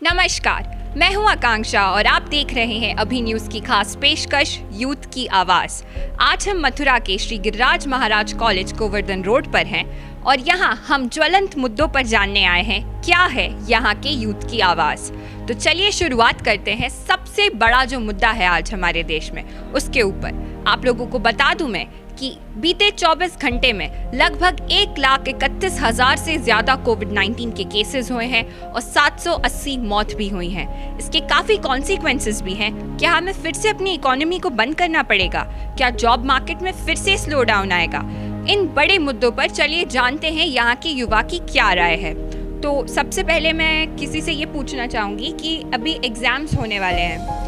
नमस्कार, मैं हूं आकांक्षा और आप देख रहे हैं अभी न्यूज़ की खास पेशकश यूथ की आवाज़। आज हम मथुरा के श्री गिरिराज महाराज कॉलेज गोवर्धन रोड पर हैं और यहाँ हम ज्वलंत मुद्दों पर जानने आए हैं क्या है यहाँ के यूथ की आवाज़। तो चलिए शुरुआत करते हैं सबसे बड़ा जो मुद्दा है आज हमारे देश में उसके ऊपर। आप लोगों को बता दूं मैं कि बीते 24 घंटे में लगभग 1,31,000 से ज़्यादा कोविड-19 के केसेस हुए हैं और 780 मौत भी हुई हैं। इसके काफ़ी कॉन्सिक्वेंसेस भी हैं। क्या हमें फिर से अपनी इकोनॉमी को बंद करना पड़ेगा? क्या जॉब मार्केट में फिर से स्लो डाउन आएगा? इन बड़े मुद्दों पर चलिए जानते हैं यहाँ के युवा की क्या राय है। तो सबसे पहले मैं किसी से ये पूछना चाहूँगी कि अभी एग्ज़ाम्स होने वाले हैं,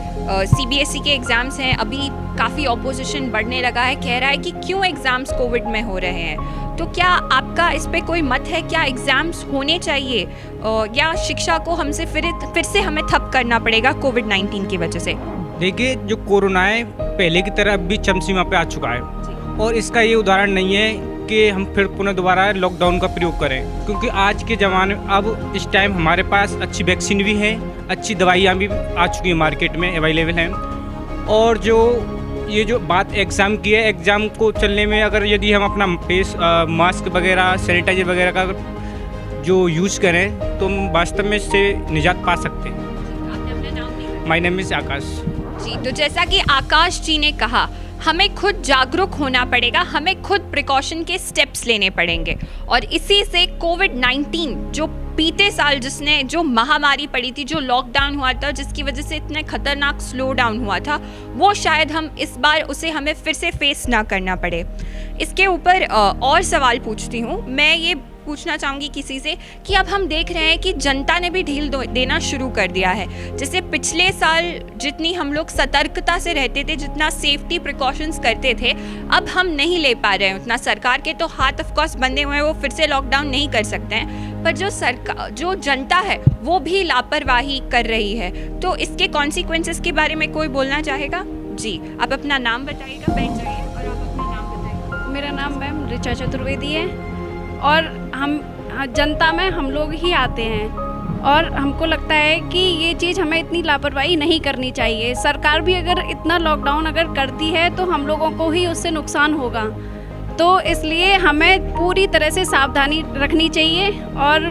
CBSE के एग्ज़ाम्स हैं। अभी काफ़ी ऑपोजिशन बढ़ने लगा है, कह रहा है कि क्यों एग्ज़ाम्स कोविड में हो रहे हैं। तो क्या आपका इस पे कोई मत है? क्या एग्ज़ाम्स होने चाहिए या शिक्षा को हमसे फिर से हमें ठप करना पड़ेगा कोविड-19 की वजह से? देखिए, जो कोरोना है पहले की तरह अब भी चरमसीमा पे आ चुका है और इसका ये उदाहरण नहीं है कि हम फिर पुनः दोबारा लॉकडाउन का प्रयोग करें, क्योंकि आज के ज़माने में अब इस टाइम हमारे पास अच्छी वैक्सीन भी है, अच्छी दवाइयाँ भी आ चुकी हैं, मार्केट में अवेलेबल हैं। और ये जो बात एग्ज़ाम की है, एग्ज़ाम को चलने में अगर यदि हम अपना फेस मास्क वगैरह सैनिटाइजर वगैरह का जो यूज़ करें तो हम वास्तव में इससे निजात पा सकते हैं। आपने अपना नाम नहीं? माय नेम इज़ आकाश जी, तो जैसा कि आकाश जी ने कहा, हमें खुद जागरूक होना पड़ेगा, हमें खुद प्रिकॉशन के स्टेप्स लेने पड़ेंगे और इसी से कोविड-19 जो बीते साल जो महामारी पड़ी थी, जो लॉकडाउन हुआ था, जिसकी वजह से इतने खतरनाक स्लो डाउन हुआ था, वो शायद हम इस बार उसे हमें फिर से फेस ना करना पड़े। इसके ऊपर और सवाल पूछती हूँ। मैं ये पूछना चाहूँगी किसी से कि अब हम देख रहे हैं कि जनता ने भी ढील देना शुरू कर दिया है। जैसे पिछले साल जितनी हम लोग सतर्कता से रहते थे, जितना सेफ्टी प्रिकॉशंस करते थे, अब हम नहीं ले पा रहे हैं उतना। सरकार के तो हाथ ऑफ कोर्स बंधे हुए हैं, वो फिर से लॉकडाउन नहीं कर सकते हैं, पर जो जनता है वो भी लापरवाही कर रही है। तो इसके कॉन्सिक्वेंसेस के बारे में कोई बोलना चाहेगा? जी, आप अपना नाम बताइएगा, बैठ जाइए और आप अपना नाम बताइए। मेरा नाम मैम ऋचा चतुर्वेदी है और हम जनता में हम लोग ही आते हैं और हमको लगता है कि ये चीज़ हमें इतनी लापरवाही नहीं करनी चाहिए। सरकार भी अगर इतना लॉकडाउन अगर करती है तो हम लोगों को ही उससे नुकसान होगा, तो इसलिए हमें पूरी तरह से सावधानी रखनी चाहिए और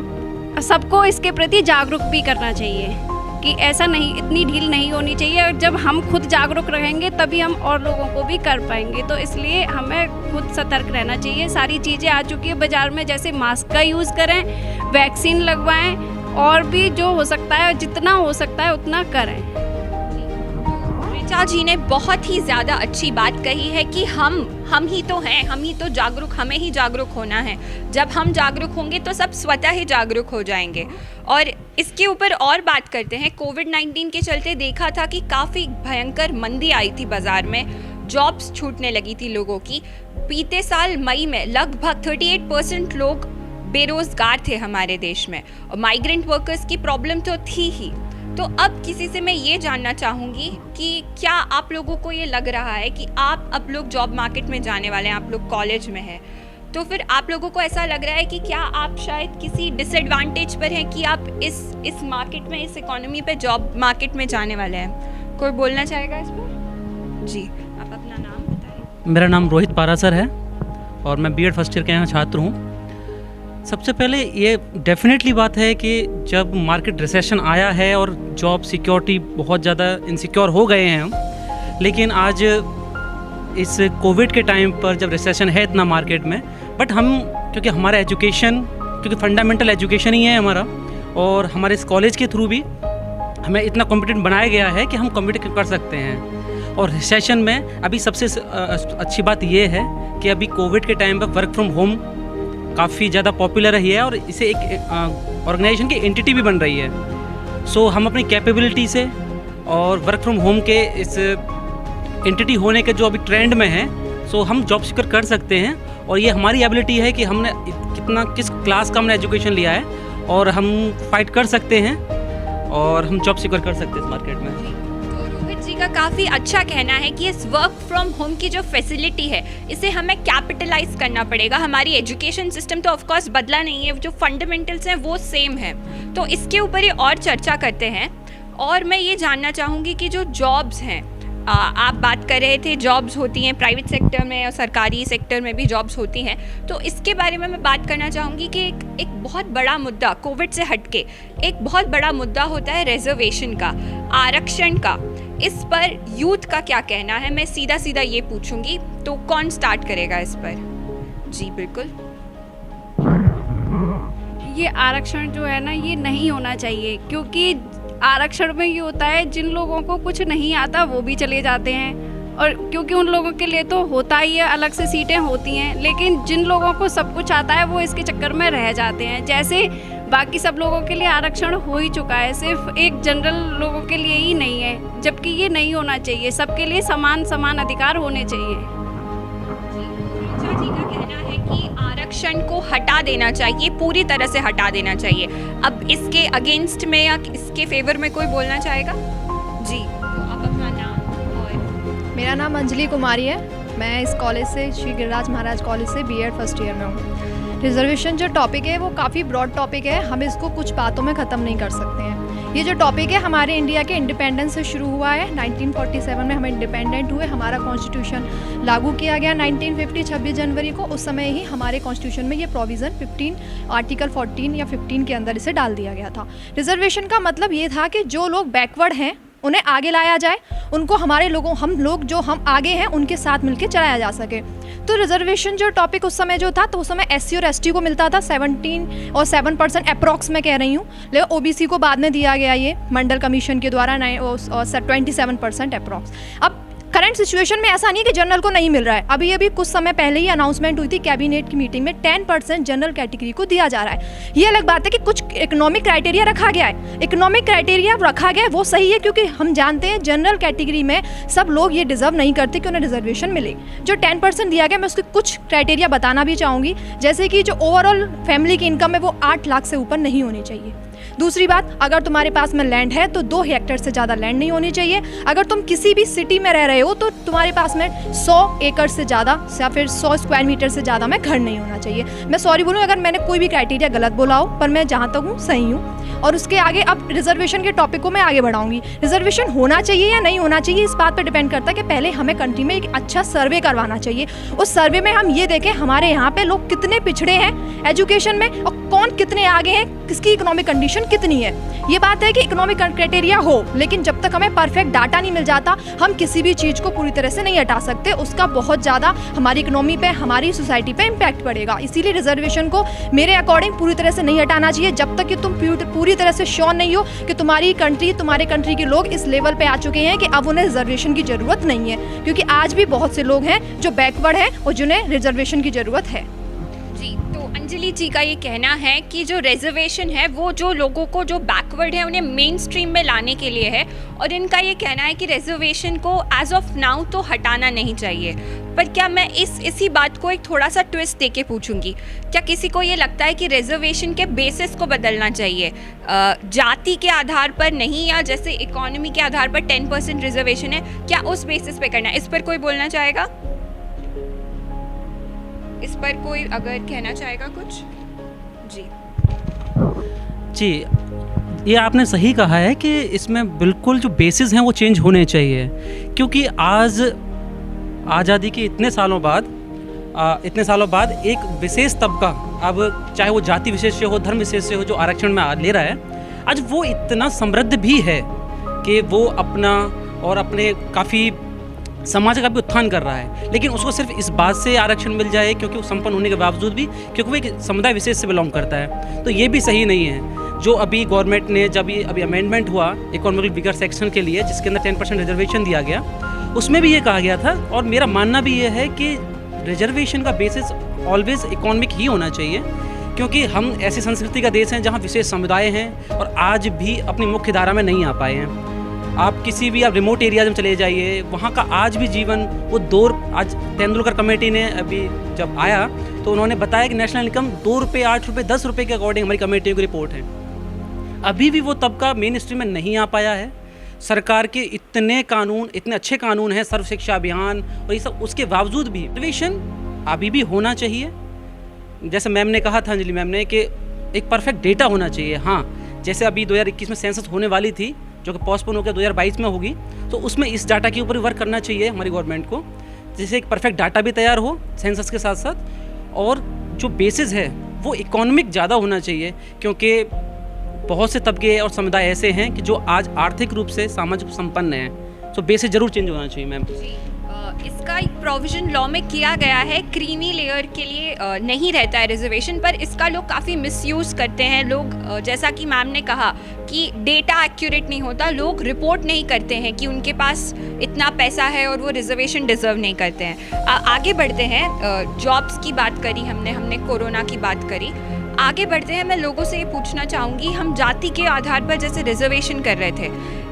सबको इसके प्रति जागरूक भी करना चाहिए कि ऐसा नहीं, इतनी ढील नहीं होनी चाहिए। और जब हम खुद जागरूक रहेंगे तभी हम और लोगों को भी कर पाएंगे, तो इसलिए हमें खुद सतर्क रहना चाहिए। सारी चीज़ें आ चुकी है बाज़ार में, जैसे मास्क का यूज़ करें, वैक्सीन लगवाएं और भी जो हो सकता है, जितना हो सकता है उतना करें। ऋचा जी ने बहुत ही ज़्यादा अच्छी बात कही है कि हम ही तो हैं, हम ही तो जागरूक, हमें ही जागरूक होना है। जब हम जागरूक होंगे तो सब स्वतः ही जागरूक हो जाएंगे। और इसके ऊपर और बात करते हैं। कोविड-19 के चलते देखा था कि काफ़ी भयंकर मंदी आई थी बाज़ार में, जॉब्स छूटने लगी थी लोगों की। बीते साल मई में लगभग 38% लोग बेरोज़गार थे हमारे देश में और माइग्रेंट वर्कर्स की प्रॉब्लम तो थी ही। तो अब किसी से मैं ये जानना चाहूँगी कि क्या आप लोगों को ये लग रहा है कि आप लोग जॉब मार्केट में जाने वाले हैं, आप लोग कॉलेज में हैं, तो फिर आप लोगों को ऐसा लग रहा है कि क्या आप शायद किसी डिसएडवांटेज पर हैं कि आप इस मार्केट में, इस इकोनॉमी पे, जॉब मार्केट में जाने वाले हैं? कोई बोलना चाहेगा इस पर? जी, आप अपना नाम बताइए। मेरा नाम रोहित पारासर है और मैं बीएड फर्स्ट ईयर का यहाँ छात्र हूँ। सबसे पहले ये डेफिनेटली बात है कि जब मार्केट रिसेशन आया है और जॉब सिक्योरिटी बहुत ज़्यादा इनसिक्योर हो गए हैं हम, लेकिन आज इस कोविड के टाइम पर जब रिसेशन है इतना मार्केट में, बट हम क्योंकि हमारा एजुकेशन, क्योंकि फंडामेंटल एजुकेशन ही है हमारा, और हमारे इस कॉलेज के थ्रू भी हमें इतना कॉम्पिटेंट बनाया गया है कि हम कॉम्पिट कर सकते हैं। और रिसेशन में अभी सबसे अच्छी बात ये है कि अभी कोविड के टाइम पर वर्क फ्रॉम होम काफ़ी ज़्यादा पॉपुलर रही है और इसे एक ऑर्गेनाइजेशन की एंटिटी भी बन रही है। सो हम अपनी कैपेबिलिटी से और वर्क फ्रॉम होम के इस एंटिटी होने के जो अभी ट्रेंड में है, सो हम जॉब सिक्योर कर सकते हैं। और ये हमारी एबिलिटी है कि हमने किस क्लास का हमने एजुकेशन लिया है और हम फाइट कर सकते हैं और हम जॉब सिक्योर कर सकते हैं इस मार्केट में। तो रोहित जी का काफ़ी अच्छा कहना है कि इस वर्क फ्रॉम होम की जो फैसिलिटी है इसे हमें कैपिटलाइज करना पड़ेगा। हमारी एजुकेशन सिस्टम तो ऑफकोर्स बदला नहीं है, जो फंडामेंटल्स हैं वो सेम है। तो इसके ऊपर ही और चर्चा करते हैं। और मैं ये जानना चाहूँगी कि जो जॉब्स हैं, आप बात कर रहे थे जॉब्स होती हैं प्राइवेट सेक्टर में और सरकारी सेक्टर में भी जॉब्स होती हैं, तो इसके बारे में मैं बात करना चाहूँगी कि एक बहुत बड़ा मुद्दा कोविड से हटके एक बहुत बड़ा मुद्दा होता है रिजर्वेशन का, आरक्षण का। इस पर यूथ का क्या कहना है, मैं सीधा सीधा ये पूछूंगी। तो कौन स्टार्ट करेगा इस पर? जी बिल्कुल। ये आरक्षण जो है ना, ये नहीं होना चाहिए, क्योंकि आरक्षण में ये होता है जिन लोगों को कुछ नहीं आता वो भी चले जाते हैं, और क्योंकि उन लोगों के लिए तो होता ही है, अलग से सीटें होती हैं, लेकिन जिन लोगों को सब कुछ आता है वो इसके चक्कर में रह जाते हैं। जैसे बाकी सब लोगों के लिए आरक्षण हो ही चुका है, सिर्फ एक जनरल लोगों के लिए ही नहीं है, जबकि ये नहीं होना चाहिए। सबके लिए समान समान अधिकार होने चाहिए। जी का कहना है कि आरक्षण को हटा देना चाहिए, पूरी तरह से हटा देना चाहिए। अब इसके अगेंस्ट में या इसके फेवर में कोई बोलना चाहेगा? जी, तो आप अपना नाम और। मेरा नाम अंजलि कुमारी है। मैं इस कॉलेज से, श्री गिरिराज महाराज कॉलेज से बीएड फर्स्ट ईयर में हूँ। रिजर्वेशन जो टॉपिक है वो काफ़ी ब्रॉड टॉपिक है, हम इसको कुछ बातों में ख़त्म नहीं कर सकते हैं। ये जो टॉपिक है हमारे इंडिया के इंडिपेंडेंस से शुरू हुआ है। 1947 में हम इंडिपेंडेंट हुए, हमारा कॉन्स्टिट्यूशन लागू किया गया 1950 26 जनवरी को। उस समय ही हमारे कॉन्स्टिट्यूशन में ये प्रोविज़न 15 आर्टिकल 14 या 15 के अंदर इसे डाल दिया गया था। रिजर्वेशन का मतलब ये था कि जो लोग बैकवर्ड हैं उन्हें आगे लाया जाए, उनको हमारे लोगों हम आगे हैं उनके साथ मिलकर चलाया जा सके। तो रिजर्वेशन जो टॉपिक उस समय जो था, तो उस समय एससी और एसटी को मिलता था 17 और 7% अप्रॉक्स में कह रही हूँ, लेकिन ओबीसी को बाद में दिया गया ये मंडल कमीशन के द्वारा और 27% अप्रॉक्स। अब करंट सिचुएशन में ऐसा नहीं है कि जनरल को नहीं मिल रहा है। अभी कुछ समय पहले ही अनाउंसमेंट हुई थी कैबिनेट की मीटिंग में, 10% जनरल कैटेगरी को दिया जा रहा है। ये अलग बात है कि कुछ इकोनॉमिक क्राइटेरिया रखा गया है। इकोनॉमिक क्राइटेरिया रखा गया है वो सही है, क्योंकि हम जानते हैं जनरल कैटेगरी में सब लोग ये डिजर्व नहीं करते कि उन्हें रिजर्वेशन मिले। जो 10% दिया गया, मैं उसके कुछ क्राइटेरिया बताना भी चाहूँगी, जैसे कि जो ओवरऑल फैमिली की इनकम है वो 8 लाख से ऊपर नहीं होनी चाहिए। दूसरी बात, अगर तुम्हारे पास में लैंड है तो 2 हेक्टेयर से ज़्यादा लैंड नहीं होनी चाहिए। अगर तुम किसी भी सिटी में रह रहे हो तो तुम्हारे पास में 100 एकड़ से ज़्यादा या फिर 100 स्क्वायर मीटर से ज़्यादा में घर नहीं होना चाहिए। मैं सॉरी बोलूँ अगर मैंने कोई भी क्राइटेरिया गलत बोला हो, पर मैं जहाँ तक हूँ सही हूँ। और उसके आगे अब रिजर्वेशन के टॉपिक को मैं आगे बढ़ाऊंगी। रिजर्वेशन होना चाहिए या नहीं होना चाहिए, इस बात पर डिपेंड करता है कि पहले हमें कंट्री में एक अच्छा सर्वे करवाना चाहिए। उस सर्वे में हम ये देखें हमारे यहाँ पे लोग कितने पिछड़े हैं एजुकेशन में और कौन कितने आगे हैं, किसकी इकोनॉमिक कंडीशन कितनी है। ये बात है कि इकोनॉमिक क्राइटेरिया हो, लेकिन जब तक हमें परफेक्ट डाटा नहीं मिल जाता हम किसी भी चीज़ को पूरी तरह से नहीं हटा सकते। उसका बहुत ज़्यादा हमारी इकोनॉमी पे, हमारी सोसाइटी पे इम्पैक्ट पड़ेगा। इसीलिए रिजर्वेशन को मेरे अकॉर्डिंग पूरी तरह से नहीं हटाना चाहिए जब तक कि तुम पूरी तरह से श्योर नहीं हो कि तुम्हारी कंट्री के लोग इस लेवल पे आ चुके हैं कि अब उन्हें रिजर्वेशन की ज़रूरत नहीं है। क्योंकि आज भी बहुत से लोग हैं जो बैकवर्ड हैं और जिन्हें रिजर्वेशन की ज़रूरत है। जी, तो अंजलि जी का ये कहना है कि जो रिजर्वेशन है वो जो लोगों को जो बैकवर्ड है उन्हें मेन स्ट्रीम में लाने के लिए है, और इनका ये कहना है कि रिजर्वेशन को एज ऑफ नाउ तो हटाना नहीं चाहिए। पर क्या मैं इसी बात को एक थोड़ा सा ट्विस्ट देके पूछूंगी, क्या किसी को ये लगता है कि रिजर्वेशन के बेसिस को बदलना चाहिए, जाति के आधार पर नहीं, या जैसे इकोनॉमी के आधार पर 10% रिजर्वेशन है, क्या उस बेसिस पे करना है? इस पर कोई बोलना चाहेगा? इस पर कोई अगर कहना चाहेगा कुछ? जी, ये आपने सही कहा है कि इसमें बिल्कुल जो बेसिस हैं वो चेंज होने चाहिए, क्योंकि आज आज़ादी के इतने सालों बाद एक विशेष तबका, अब चाहे वो जाति विशेष से हो, धर्म विशेष से हो, जो आरक्षण में ले रहा है, आज वो इतना समृद्ध भी है कि वो अपना और अपने काफ़ी समाज का भी उत्थान कर रहा है। लेकिन उसको सिर्फ इस बात से आरक्षण मिल जाए क्योंकि वो संपन्न होने के बावजूद भी, क्योंकि वो एक समुदाय विशेष से बिलोंग करता है, तो ये भी सही नहीं है। जो अभी गवर्नमेंट ने जब ये अभी अमेंडमेंट हुआ इकोनॉमिक वीकर सेक्शन के लिए, जिसके अंदर 10% रिजर्वेशन दिया गया, उसमें भी ये कहा गया था, और मेरा मानना भी ये है कि रिजर्वेशन का बेसिस ऑलवेज इकोनॉमिक ही होना चाहिए, क्योंकि हम ऐसी संस्कृति का देश हैं जहाँ विशेष समुदाय हैं और आज भी अपनी मुख्य धारा में नहीं आ पाए हैं। आप किसी भी रिमोट एरियाज में चले जाइए, वहाँ का आज भी जीवन वो आज तेंदुलकर कमेटी ने अभी जब आया तो उन्होंने बताया कि नेशनल इनकम 2 रुपये, 8 रुपये, 10 रुपये के अकॉर्डिंग हमारी कमेटियों की रिपोर्ट है। अभी भी वो तबका मेन स्ट्रीम में नहीं आ पाया है। सरकार के इतने कानून, इतने अच्छे कानून हैं, सर्व शिक्षा अभियान और ये सब, उसके बावजूद भी रिजर्वेशन अभी भी होना चाहिए। जैसे मैम ने कहा था, अंजलि मैम ने, कि एक परफेक्ट डेटा होना चाहिए। हाँ, जैसे अभी 2021 में सेंसस होने वाली थी जो कि पोस्टपोन होकर 2022 में होगी, तो उसमें इस डाटा के ऊपर वर्क करना चाहिए हमारी गवर्नमेंट को, जिससे एक परफेक्ट डाटा भी तैयार हो सेंसस के साथ साथ, और जो बेसिस है वो इकोनॉमिक ज़्यादा होना चाहिए, क्योंकि बहुत से तबके और समुदाय ऐसे हैं कि जो आज आर्थिक रूप से सामाजिक संपन्न हैं। तो बेसिस जरूर चेंज होना चाहिए मैम। इसका एक प्रोविजन लॉ में किया गया है, क्रीमी लेयर के लिए नहीं रहता है रिजर्वेशन, पर इसका लोग काफ़ी मिसयूज़ करते हैं। लोग जैसा कि मैम ने कहा कि डेटा एक्यूरेट नहीं होता, लोग रिपोर्ट नहीं करते हैं कि उनके पास इतना पैसा है और वो रिजर्वेशन डिज़र्व नहीं करते हैं। आगे बढ़ते हैं, जॉब्स की बात करी हमने कोरोना की बात करी, आगे बढ़ते हैं। मैं लोगों से ये पूछना चाहूँगी, हम जाति के आधार पर जैसे रिजर्वेशन कर रहे थे,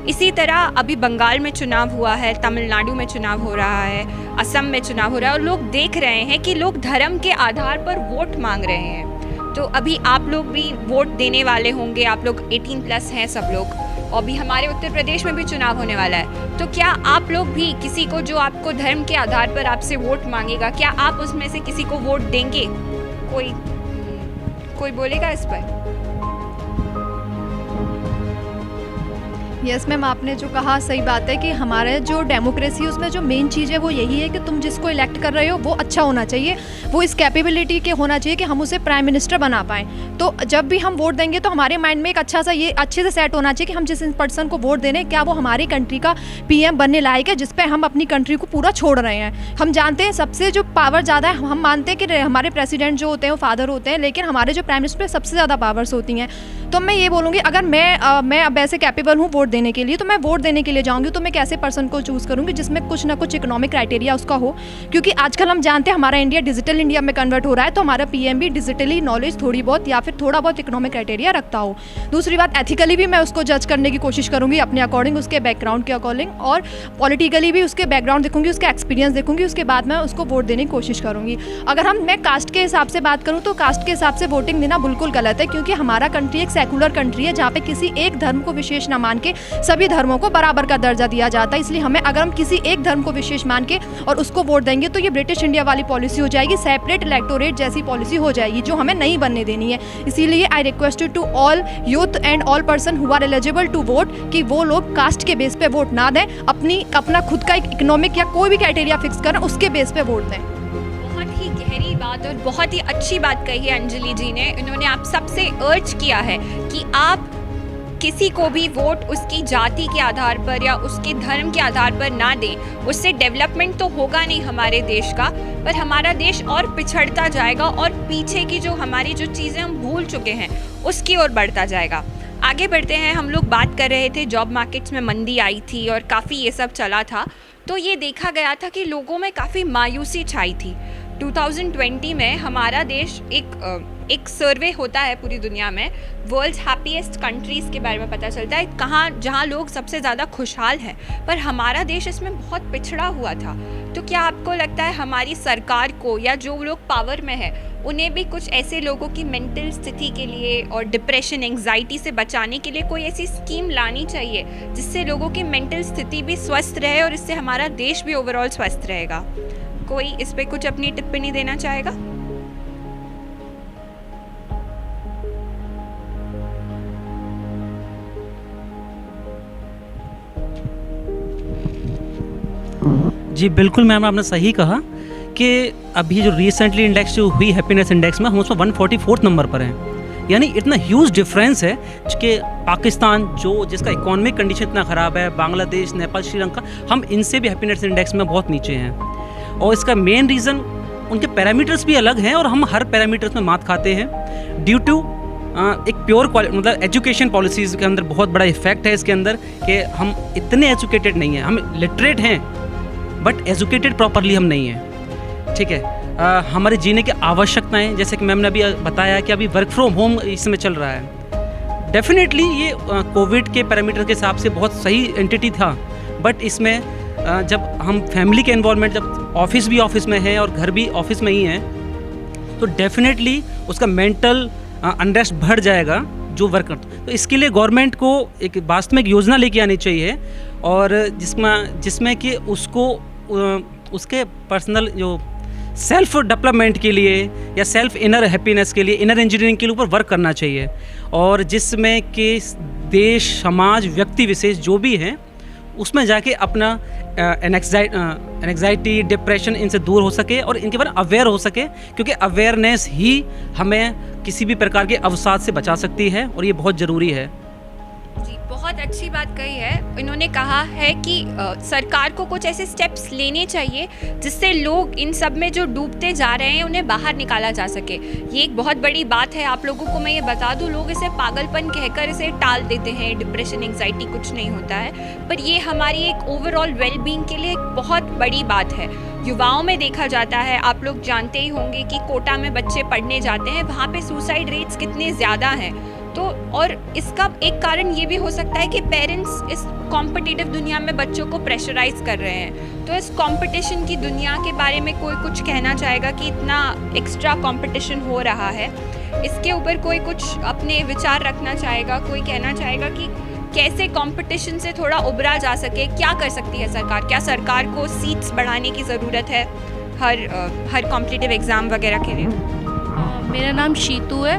इसी तरह अभी बंगाल में चुनाव हुआ है, तमिलनाडु में चुनाव हो रहा है, असम में चुनाव हो रहा है, और लोग देख रहे हैं कि लोग धर्म के आधार पर वोट मांग रहे हैं। तो अभी आप लोग भी वोट देने वाले होंगे, आप लोग 18+ हैं सब लोग, और अभी हमारे उत्तर प्रदेश में भी चुनाव होने वाला है। तो क्या आप लोग भी किसी को जो आपको धर्म के आधार पर आपसे वोट मांगेगा, क्या आप उसमें से किसी को वोट देंगे? कोई बोलेगा इस पर? यस मैम, आपने जो कहा सही बात है कि हमारे जो डेमोक्रेसी है उसमें जो मेन चीज़ है वो यही है कि तुम जिसको इलेक्ट कर रहे हो वो अच्छा होना चाहिए, वो इस कैपेबिलिटी के होना चाहिए कि हम उसे प्राइम मिनिस्टर बना पाएँ। तो जब भी हम वोट देंगे तो हमारे माइंड में एक अच्छा सा ये अच्छे से सेट होना चाहिए कि हम जिस पर्सन को वोट दे रहे हैं क्या वो हमारी कंट्री का PM बनने लायक है, जिस पर हम अपनी कंट्री को पूरा छोड़ रहे हैं। हम जानते हैं सबसे जो पावर ज़्यादा है, हम मानते हैं कि हमारे प्रेसिडेंट जो होते हैं वो फादर होते हैं, लेकिन हमारे जो प्राइम मिनिस्टर सबसे ज़्यादा पावर्स होती हैं। तो मैं ये बोलूँगी, अगर मैं अब ऐसे कैपेबल हूँ वोट देने के लिए, तो मैं वोट देने के लिए जाऊँगी तो मैं कैसे पर्सन को चूज़ करूँगी जिसमें कुछ ना कुछ इकोनॉमिक क्राइटेरिया उसका हो, क्योंकि आजकल हम जानते हैं हमारा इंडिया डिजिटल इंडिया में कन्वर्ट हो रहा है, तो हमारा PM भी डिजिटली नॉलेज थोड़ी बहुत या फिर थोड़ा बहुत इकोनॉमिक क्राइटेरिया रखता हो। दूसरी बात, एथिकली भी मैं उसको जज करने की कोशिश करूँगी अपने अकॉर्डिंग, उसके बैकग्राउंड के अकॉर्डिंग, और पॉलिटिकली भी उसके बैकग्राउंड देखूँगी, उसका एक्सपीरियंस देखूँगी, उसके बाद मैं उसको वोट देने की कोशिश करूँगी। अगर मैं कास्ट के हिसाब से बात करूँ तो कास्ट के हिसाब से वोटिंग देना बिल्कुल गलत है, क्योंकि हमारा कंट्री एक सेकुलर कंट्री है जहाँ पे किसी एक धर्म को विशेष न मान के सभी धर्मों को बराबर का दर्जा दिया जाता है। इसलिए अगर हम किसी एक धर्म को विशेष मान के और उसको वोट देंगे तो ये ब्रिटिश इंडिया वाली पॉलिसी हो जाएगी, सेपरेट इलेक्टोरेट जैसी पॉलिसी हो जाएगी, जो हमें नहीं बनने देनी है। इसीलिए I request to all youth and all person who are eligible to vote कि वो लोग कास्ट के बेस पे वोट ना दें, अपना खुद का एक इकोनॉमिक या कोई भी क्राइटेरिया फिक्स करें, उसके बेस पे वोट दें। बहुत ही गहरी बात और बहुत ही अच्छी बात कही है अंजलि जी ने। इन्होंने आप सबसे अर्ज किया है कि आप किसी को भी वोट उसकी जाति के आधार पर या उसके धर्म के आधार पर ना दें। उससे डेवलपमेंट तो होगा नहीं हमारे देश का, पर हमारा देश और पिछड़ता जाएगा और पीछे की जो हमारी जो चीज़ें हम भूल चुके हैं उसकी ओर बढ़ता जाएगा। आगे बढ़ते हैं, हम लोग बात कर रहे थे जॉब मार्केट्स में मंदी आई थी और काफ़ी ये सब चला था, तो ये देखा गया था कि लोगों में काफ़ी मायूसी छाई थी। 2020 में हमारा देश एक सर्वे होता है पूरी दुनिया में, वर्ल्ड्स हैप्पीएस्ट कंट्रीज़ के बारे में पता चलता है जहाँ लोग सबसे ज़्यादा खुशहाल हैं, पर हमारा देश इसमें बहुत पिछड़ा हुआ था। तो क्या आपको लगता है हमारी सरकार को या जो लोग पावर में है उन्हें भी कुछ ऐसे लोगों की मेंटल स्थिति के लिए और डिप्रेशन एंग्जाइटी से बचाने के लिए कोई ऐसी स्कीम लानी चाहिए जिससे लोगों की मेंटल स्थिति भी स्वस्थ रहे और इससे हमारा देश भी ओवरऑल स्वस्थ रहेगा? कोई इस पे कुछ अपनी टिप्पणी देना चाहेगा? जी बिल्कुल मैम, आपने सही कहा कि अभी जो रिसेंटली इंडेक्स जो हुई हैप्पीनेस इंडेक्स में, हम उसमें 144 नंबर पर हैं। यानी इतना ह्यूज डिफरेंस है कि पाकिस्तान जिसका इकोनॉमिक कंडीशन इतना ख़राब है, बांग्लादेश, नेपाल, श्रीलंका, हम इनसे भी हैप्पीनेस इंडेक्स में बहुत नीचे हैं। और इसका मेन रीज़न उनके पैरामीटर्स भी अलग हैं और हम हर पैरामीटर्स में मात खाते हैं ड्यू टू एक प्योर मतलब एजुकेशन पॉलिसीज़ के अंदर बहुत बड़ा इफेक्ट है इसके अंदर कि हम इतने एजुकेटेड नहीं हैं। हम लिटरेट हैं बट एजुकेटेड प्रॉपरली हम नहीं हैं। ठीक है, हमारे जीने की आवश्यकताएं, जैसे कि मैम ने अभी बताया कि अभी वर्क फ्रॉम होम इसमें चल रहा है। डेफिनेटली ये कोविड के पैरामीटर के हिसाब से बहुत सही एंटिटी था, बट इसमें जब हम फैमिली के इन्वॉल्वमेंट, जब ऑफिस भी ऑफिस में है और घर भी ऑफिस में ही है, तो डेफिनेटली उसका मेंटल अनरेस्ट बढ़ जाएगा जो वर्क करते, तो इसके लिए गवर्नमेंट को एक वास्तविक योजना लेके आनी चाहिए, और जिसमें कि उसको उसके पर्सनल जो सेल्फ डेवलपमेंट के लिए या सेल्फ इनर हैप्पीनेस के लिए, इनर इंजीनियरिंग के ऊपर वर्क करना चाहिए, और जिसमें कि देश, समाज, व्यक्ति विशेष जो भी हैं उसमें जाके अपना एंग्जाइटी, डिप्रेशन इनसे दूर हो सके और इनके बारे में अवेयर हो सके, क्योंकि अवेयरनेस ही हमें किसी भी प्रकार के अवसाद से बचा सकती है, और ये बहुत ज़रूरी है। जी, बहुत अच्छी बात कही है। इन्होंने कहा है कि सरकार को कुछ ऐसे स्टेप्स लेने चाहिए जिससे लोग इन सब में जो डूबते जा रहे हैं उन्हें बाहर निकाला जा सके। ये एक बहुत बड़ी बात है। आप लोगों को मैं ये बता दूं, लोग इसे पागलपन कहकर इसे टाल देते हैं, डिप्रेशन, एंग्जाइटी कुछ नहीं होता है, पर ये हमारी एक ओवरऑल वेलबींग के लिए एक बहुत बड़ी बात है। युवाओं में देखा जाता है, आप लोग जानते ही होंगे कि कोटा में बच्चे पढ़ने जाते हैं, वहाँ पे सुसाइड रेट्स कितने ज़्यादा हैं। तो और इसका एक कारण ये भी हो सकता है कि पेरेंट्स इस कॉम्पिटिटिव दुनिया में बच्चों को प्रेशराइज कर रहे हैं। तो इस कंपटीशन की दुनिया के बारे में कोई कुछ कहना चाहेगा कि इतना एक्स्ट्रा कंपटीशन हो रहा है, इसके ऊपर कोई कुछ अपने विचार रखना चाहेगा, कोई कहना चाहेगा कि कैसे कंपटीशन से थोड़ा उबरा जा सके, क्या कर सकती है सरकार? क्या सरकार को सीट्स बढ़ाने की ज़रूरत है हर कॉम्पिटिटिव एग्ज़ाम वगैरह के लिए? मेरा नाम शीतू है,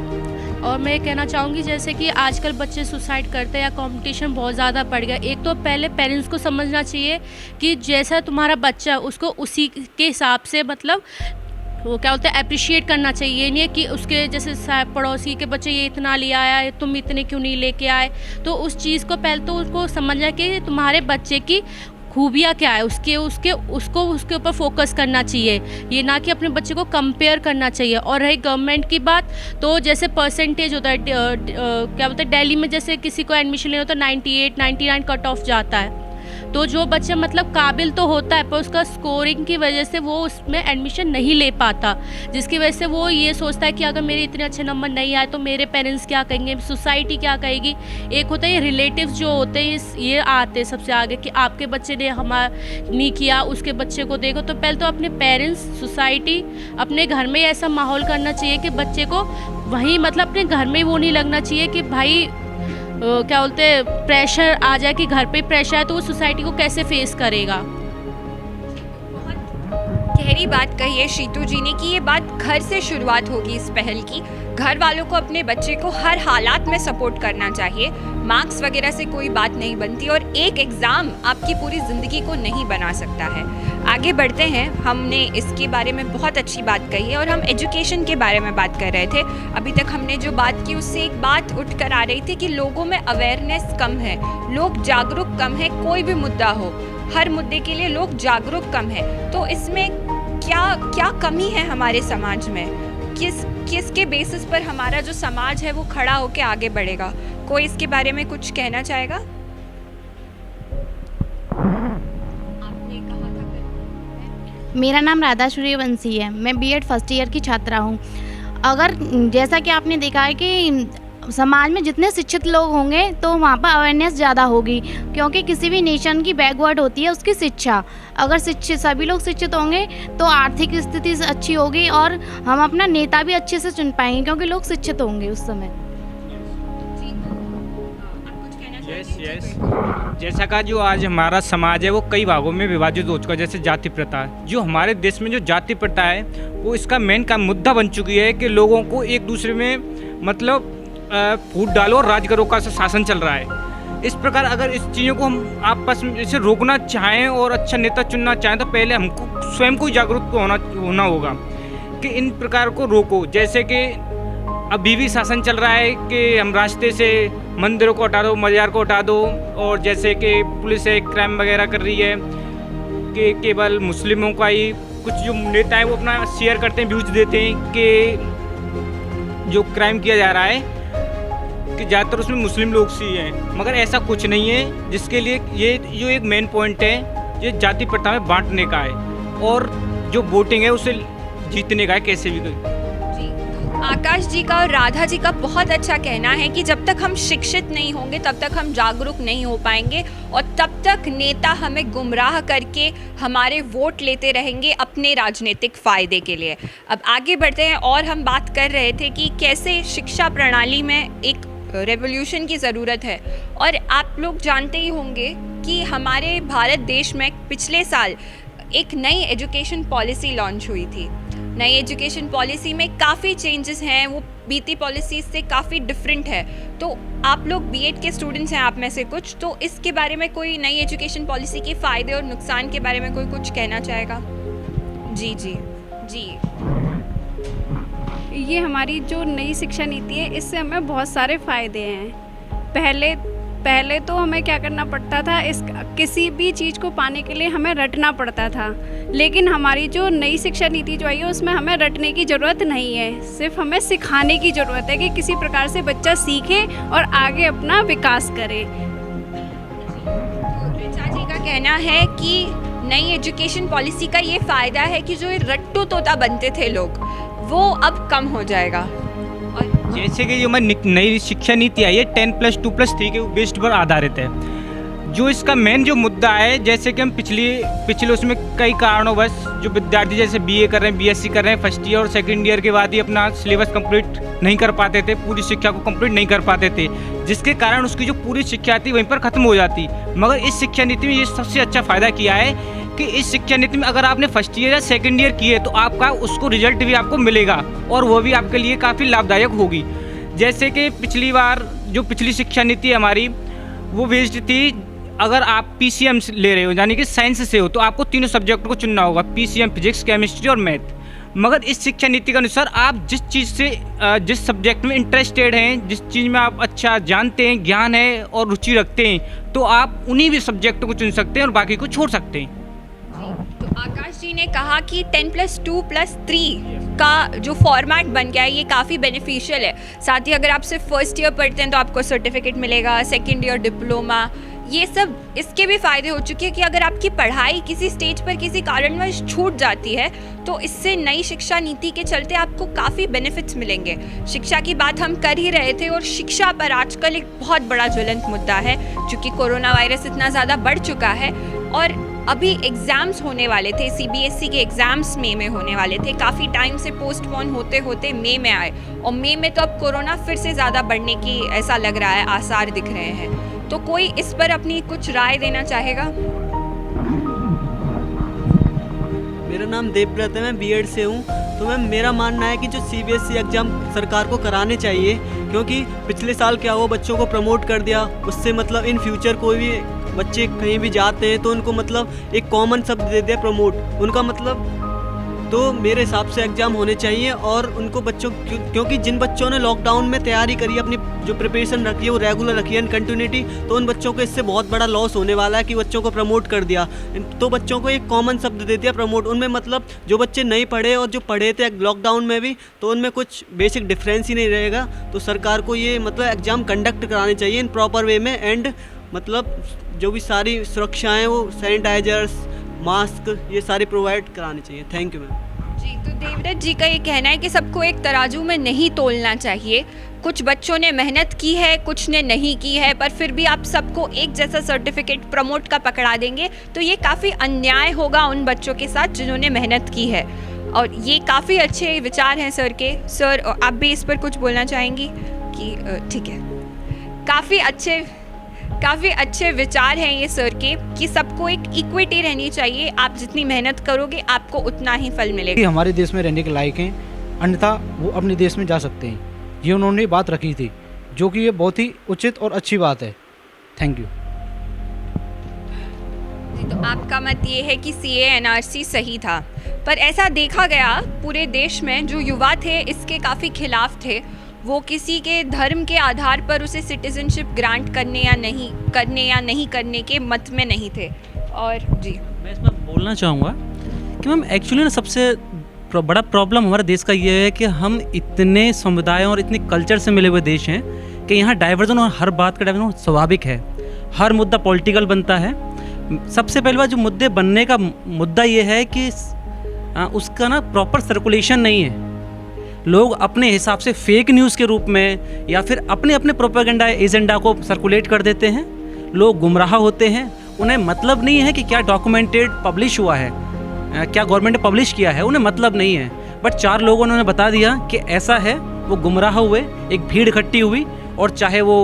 और मैं कहना चाहूँगी जैसे कि आजकल बच्चे सुसाइड करते हैं या कंपटीशन बहुत ज़्यादा बढ़ गया। एक तो पहले पेरेंट्स को समझना चाहिए कि जैसा तुम्हारा बच्चा है उसको उसी के हिसाब से, मतलब वो क्या बोलते हैं, अप्रिशिएट करना चाहिए। ये नहीं है कि उसके जैसे पड़ोसी के बच्चे ये इतना ले आया, तुम इतने क्यों नहीं लेके आए। तो उस चीज़ को पहले तो उसको समझना कि तुम्हारे बच्चे की खूबियाँ क्या है, उसको उसके ऊपर फोकस करना चाहिए, ये ना कि अपने बच्चे को कंपेयर करना चाहिए। और रही गवर्नमेंट की बात, तो जैसे परसेंटेज होता है, क्या बोलते हैं, दिल्ली में जैसे किसी को एडमिशन लेना हो तो 98, 99 कट ऑफ जाता है। तो जो बच्चा मतलब काबिल तो होता है, पर उसका स्कोरिंग की वजह से वो उसमें एडमिशन नहीं ले पाता, जिसकी वजह से वो ये सोचता है कि अगर मेरे इतने अच्छे नंबर नहीं आए तो मेरे पेरेंट्स क्या कहेंगे, सोसाइटी क्या कहेगी। एक होता है ये रिलेटिव्स जो होते हैं, ये आते हैं सबसे आगे कि आपके बच्चे ने नहीं किया, उसके बच्चे को देखो। तो पहले तो अपने पेरेंट्स, सोसाइटी, अपने घर में ऐसा माहौल करना चाहिए कि बच्चे को वहीं मतलब अपने घर में वो नहीं लगना चाहिए कि भाई क्या बोलते हैं, प्रेशर आ जाए कि घर पे प्रेशर है, तो वो सोसाइटी को कैसे फेस करेगा। गहरी बात कही है शीतू जी ने कि ये बात घर से शुरुआत होगी। इस पहल की घर वालों को अपने बच्चे को हर हालात में सपोर्ट करना चाहिए। मार्क्स वगैरह से कोई बात नहीं बनती, और एक एग्ज़ाम आपकी पूरी ज़िंदगी को नहीं बना सकता है। आगे बढ़ते हैं। हमने इसके बारे में बहुत अच्छी बात कही है, और हम एजुकेशन के बारे में बात कर रहे थे। अभी तक हमने जो बात की उससे एक बात उठ कर आ रही थी कि लोगों में अवेयरनेस कम है, लोग जागरूक कम है। कोई भी मुद्दा हो, हर मुद्दे के लिए लोग जागरूक कम है। तो इसमें क्या कमी है हमारे समाज में? किसके बेसिस पर हमारा जो समाज है वो खड़ा होकर आगे बढ़ेगा? कोई इसके बारे में कुछ कहना चाहेगा? आपने कहा था। मेरा नाम राधा सूर्यवंशी है, मैं बीएड फर्स्ट ईयर की छात्रा हूँ। अगर जैसा कि आपने देखा है कि समाज में जितने शिक्षित लोग होंगे तो वहाँ पर अवेयरनेस ज़्यादा होगी, क्योंकि किसी भी नेशन की बैकवर्ड होती है उसकी शिक्षा। अगर सभी लोग शिक्षित होंगे तो आर्थिक स्थिति अच्छी होगी, और हम अपना नेता भी अच्छे से चुन पाएंगे क्योंकि लोग शिक्षित होंगे उस समय। यस जैसा का जो आज हमारा समाज है वो कई भागों में विभाजित हो चुका है। जैसे जाति प्रथा, जो हमारे देश में जो जाति प्रथा है वो इसका मेन का मुद्दा बन चुकी है कि लोगों को एक दूसरे में मतलब फूट डालो और राज करो का शासन चल रहा है। इस प्रकार अगर इस चीज़ों को हम आपस में इसे रोकना चाहें और अच्छा नेता चुनना चाहें तो पहले हमको स्वयं को जागरूक होना होगा कि इन प्रकार को रोको। जैसे कि अभी भी शासन चल रहा है कि हम रास्ते से मंदिरों को हटा दो, मज़ार को हटा दो, और जैसे कि पुलिस एक क्राइम वगैरह कर रही है कि केवल मुस्लिमों का ही कुछ जो नेता है वो अपना शेयर करते हैं, व्यूज देते हैं कि जो क्राइम किया जा रहा है कि ज़्यादातर उसमें मुस्लिम लोग ही हैं, मगर ऐसा कुछ नहीं है। जिसके लिए ये जो एक मेन पॉइंट है, ये जाति प्रथा में बांटने का है, और जो वोटिंग है उसे जीतने का है कैसे भी। आकाश जी का और राधा जी का बहुत अच्छा कहना है कि जब तक हम शिक्षित नहीं होंगे तब तक हम जागरूक नहीं हो पाएंगे, और तब तक नेता हमें गुमराह करके हमारे वोट लेते रहेंगे अपने राजनीतिक फ़ायदे के लिए। अब आगे बढ़ते हैं, और हम बात कर रहे थे कि कैसे शिक्षा प्रणाली में एक रेवोल्यूशन की ज़रूरत है। और आप लोग जानते ही होंगे कि हमारे भारत देश में पिछले साल एक नई एजुकेशन पॉलिसी लॉन्च हुई थी। नई एजुकेशन पॉलिसी में काफ़ी चेंजेस हैं, वो बीती पॉलिसी से काफ़ी डिफरेंट है। तो आप लोग बीएड के स्टूडेंट्स हैं आप में से कुछ, तो इसके बारे में कोई नई एजुकेशन पॉलिसी के फ़ायदे और नुकसान के बारे में कोई कुछ कहना चाहेगा? जी जी जी। ये हमारी जो नई शिक्षा नीति है, इससे हमें बहुत सारे फ़ायदे हैं। पहले तो हमें क्या करना पड़ता था, किसी भी चीज़ को पाने के लिए हमें रटना पड़ता था, लेकिन हमारी जो नई शिक्षा नीति जो आई है उसमें हमें रटने की ज़रूरत नहीं है, सिर्फ हमें सिखाने की ज़रूरत है कि किसी प्रकार से बच्चा सीखे और आगे अपना विकास करे। ऋचा जी का कहना है कि नई एजुकेशन पॉलिसी का ये फ़ायदा है कि जो रट्टू तोता बनते थे लोग, वो अब कम हो जाएगा। और जैसे कि जो हमारी नई शिक्षा नीति आई है 10+2+3 के बेस्ड पर आधारित है। जो इसका मेन जो मुद्दा है, जैसे कि हम पिछले उसमें कई कारणोंवश जो विद्यार्थी जैसे बीए कर रहे हैं, बीएससी कर रहे हैं, फर्स्ट ईयर और सेकंड ईयर के बाद ही अपना सिलेबस कंप्लीट नहीं कर पाते थे, पूरी शिक्षा को कंप्लीट नहीं कर पाते थे, जिसके कारण उसकी जो पूरी शिक्षा थी वहीं पर ख़त्म हो जाती। मगर इस शिक्षा नीति में ये सबसे अच्छा फ़ायदा किया है कि इस शिक्षा नीति में अगर आपने फर्स्ट ईयर या सेकंड ईयर किए तो आपका उसको रिजल्ट भी आपको मिलेगा और वो भी आपके लिए काफ़ी लाभदायक होगी। जैसे कि पिछली बार जो पिछली शिक्षा नीति हमारी वो बेस्ड थी, अगर आप पीसीएम ले रहे हो यानी कि साइंस से हो तो आपको तीनों सब्जेक्ट को चुनना होगा, पीसीएम, फिजिक्स, केमिस्ट्री और मैथ। मगर इस शिक्षा नीति के अनुसार आप जिस चीज़ से जिस सब्जेक्ट में इंटरेस्टेड हैं, जिस चीज़ में आप अच्छा जानते हैं, ज्ञान है और रुचि रखते हैं, तो आप उन्हीं भी सब्जेक्ट को चुन सकते हैं और बाकी को छोड़ सकते हैं। तो आकाश जी ने कहा कि 10+2+3 का जो फॉर्मेट बन गया है ये काफ़ी बेनिफिशियल है। साथ ही अगर आप सिर्फ फर्स्ट ईयर पढ़ते हैं तो आपको सर्टिफिकेट मिलेगा, सेकेंड ईयर डिप्लोमा, ये सब इसके भी फ़ायदे हो चुके हैं कि अगर आपकी पढ़ाई किसी स्टेज पर किसी कारणवश छूट जाती है तो इससे नई शिक्षा नीति के चलते आपको काफ़ी बेनिफिट्स मिलेंगे। शिक्षा की बात हम कर ही रहे थे और शिक्षा पर आजकल एक बहुत बड़ा ज्वलंत मुद्दा है, क्योंकि कोरोना वायरस इतना ज़्यादा बढ़ चुका है और अभी एग्ज़ाम्स होने वाले थे, सीबीएसई के एग्ज़ाम्स मई में होने वाले थे, काफ़ी टाइम से पोस्टपोन होते होते मई में आए और मई में तो अब कोरोना फिर से ज़्यादा बढ़ने की ऐसा लग रहा है, आसार दिख रहे हैं। तो कोई इस पर अपनी कुछ राय देना चाहेगा? मेरा नाम देवव्रत है, मैं बीएड से हूँ। तो मैम मेरा मानना है कि जो सीबीएसई एग्ज़ाम सरकार को कराने चाहिए, क्योंकि पिछले साल क्या हुआ, बच्चों को प्रमोट कर दिया, उससे मतलब इन फ्यूचर कोई भी बच्चे कहीं भी जाते हैं तो उनको मतलब एक कॉमन शब्द दे दिया प्रमोट, उनका मतलब। तो मेरे हिसाब से एग्ज़ाम होने चाहिए और उनको बच्चों, क्योंकि जिन बच्चों ने लॉकडाउन में तैयारी करी, अपनी जो प्रिपरेशन रखी है वो रेगुलर रखी है, इन कंटिन्यूटी, तो उन बच्चों को इससे बहुत बड़ा लॉस होने वाला है कि बच्चों को प्रमोट कर दिया। तो बच्चों को एक कॉमन शब्द दे दिया प्रमोट, उनमें मतलब जो बच्चे नहीं पढ़े और जो पढ़े थे लॉकडाउन में भी, तो उनमें कुछ बेसिक डिफरेंस ही नहीं रहेगा। तो सरकार को ये मतलब एग्ज़ाम कंडक्ट कराने चाहिए इन प्रॉपर वे में, एंड मतलब जो भी सारी सुरक्षाएँ वो सैनिटाइजर्स, मास्क, ये सारी प्रोवाइड करानी चाहिए। Thank you ma'am. जी, तो देवव्रत जी का ये कहना है कि सबको एक तराजू में नहीं तोलना चाहिए। कुछ बच्चों ने मेहनत की है, कुछ ने नहीं की है, पर फिर भी आप सबको एक जैसा सर्टिफिकेट प्रमोट का पकड़ा देंगे तो ये काफ़ी अन्याय होगा उन बच्चों के साथ जिन्होंने मेहनत की है। और ये काफ़ी अच्छे विचार हैं सर के। सर आप भी इस पर कुछ बोलना चाहेंगी? कि ठीक है, काफ़ी अच्छे विचार हैं ये सर के कि सबको एक इक्विटी रहनी चाहिए, आप जितनी मेहनत करोगे आपको उतना ही फल मिलेगा। हमारे देश में रहने के लायक हैं, अन्यथा वो अपने देश में जा सकते हैं, ये उन्होंने बात रखी थी, जो कि ये बहुत ही उचित और अच्छी बात है। Thank you. तो आपका मत ये है कि सीए एनआरसी सही था, पर ऐसा देखा गया पूरे देश में जो युवा थे इसके काफ़ी खिलाफ थे, वो किसी के धर्म के आधार पर उसे सिटीजनशिप ग्रांट करने या नहीं करने के मत में नहीं थे। और जी मैं इस पर बोलना चाहूँगा कि मैम एक्चुअली ना सबसे बड़ा प्रॉब्लम हमारे देश का ये है कि हम इतने समुदायों और इतने कल्चर से मिले हुए देश हैं कि यहाँ डाइवर्जन और हर बात का डाइवर्जन स्वाभाविक है, हर मुद्दा पॉलिटिकल बनता है। सबसे पहले बात जो मुद्दे बनने का मुद्दा ये है कि उसका ना प्रॉपर सर्कुलेशन नहीं है। लोग अपने हिसाब से फेक न्यूज़ के रूप में या फिर अपने अपने प्रोपेगेंडा एजेंडा को सर्कुलेट कर देते हैं, लोग गुमराह होते हैं। उन्हें मतलब नहीं है कि क्या डॉक्यूमेंटेड पब्लिश हुआ है, क्या गवर्नमेंट ने पब्लिश किया है, उन्हें मतलब नहीं है। बट 4 लोगों ने बता दिया कि ऐसा है, वो गुमराह हुए, एक भीड़ इकट्ठी हुई और चाहे वो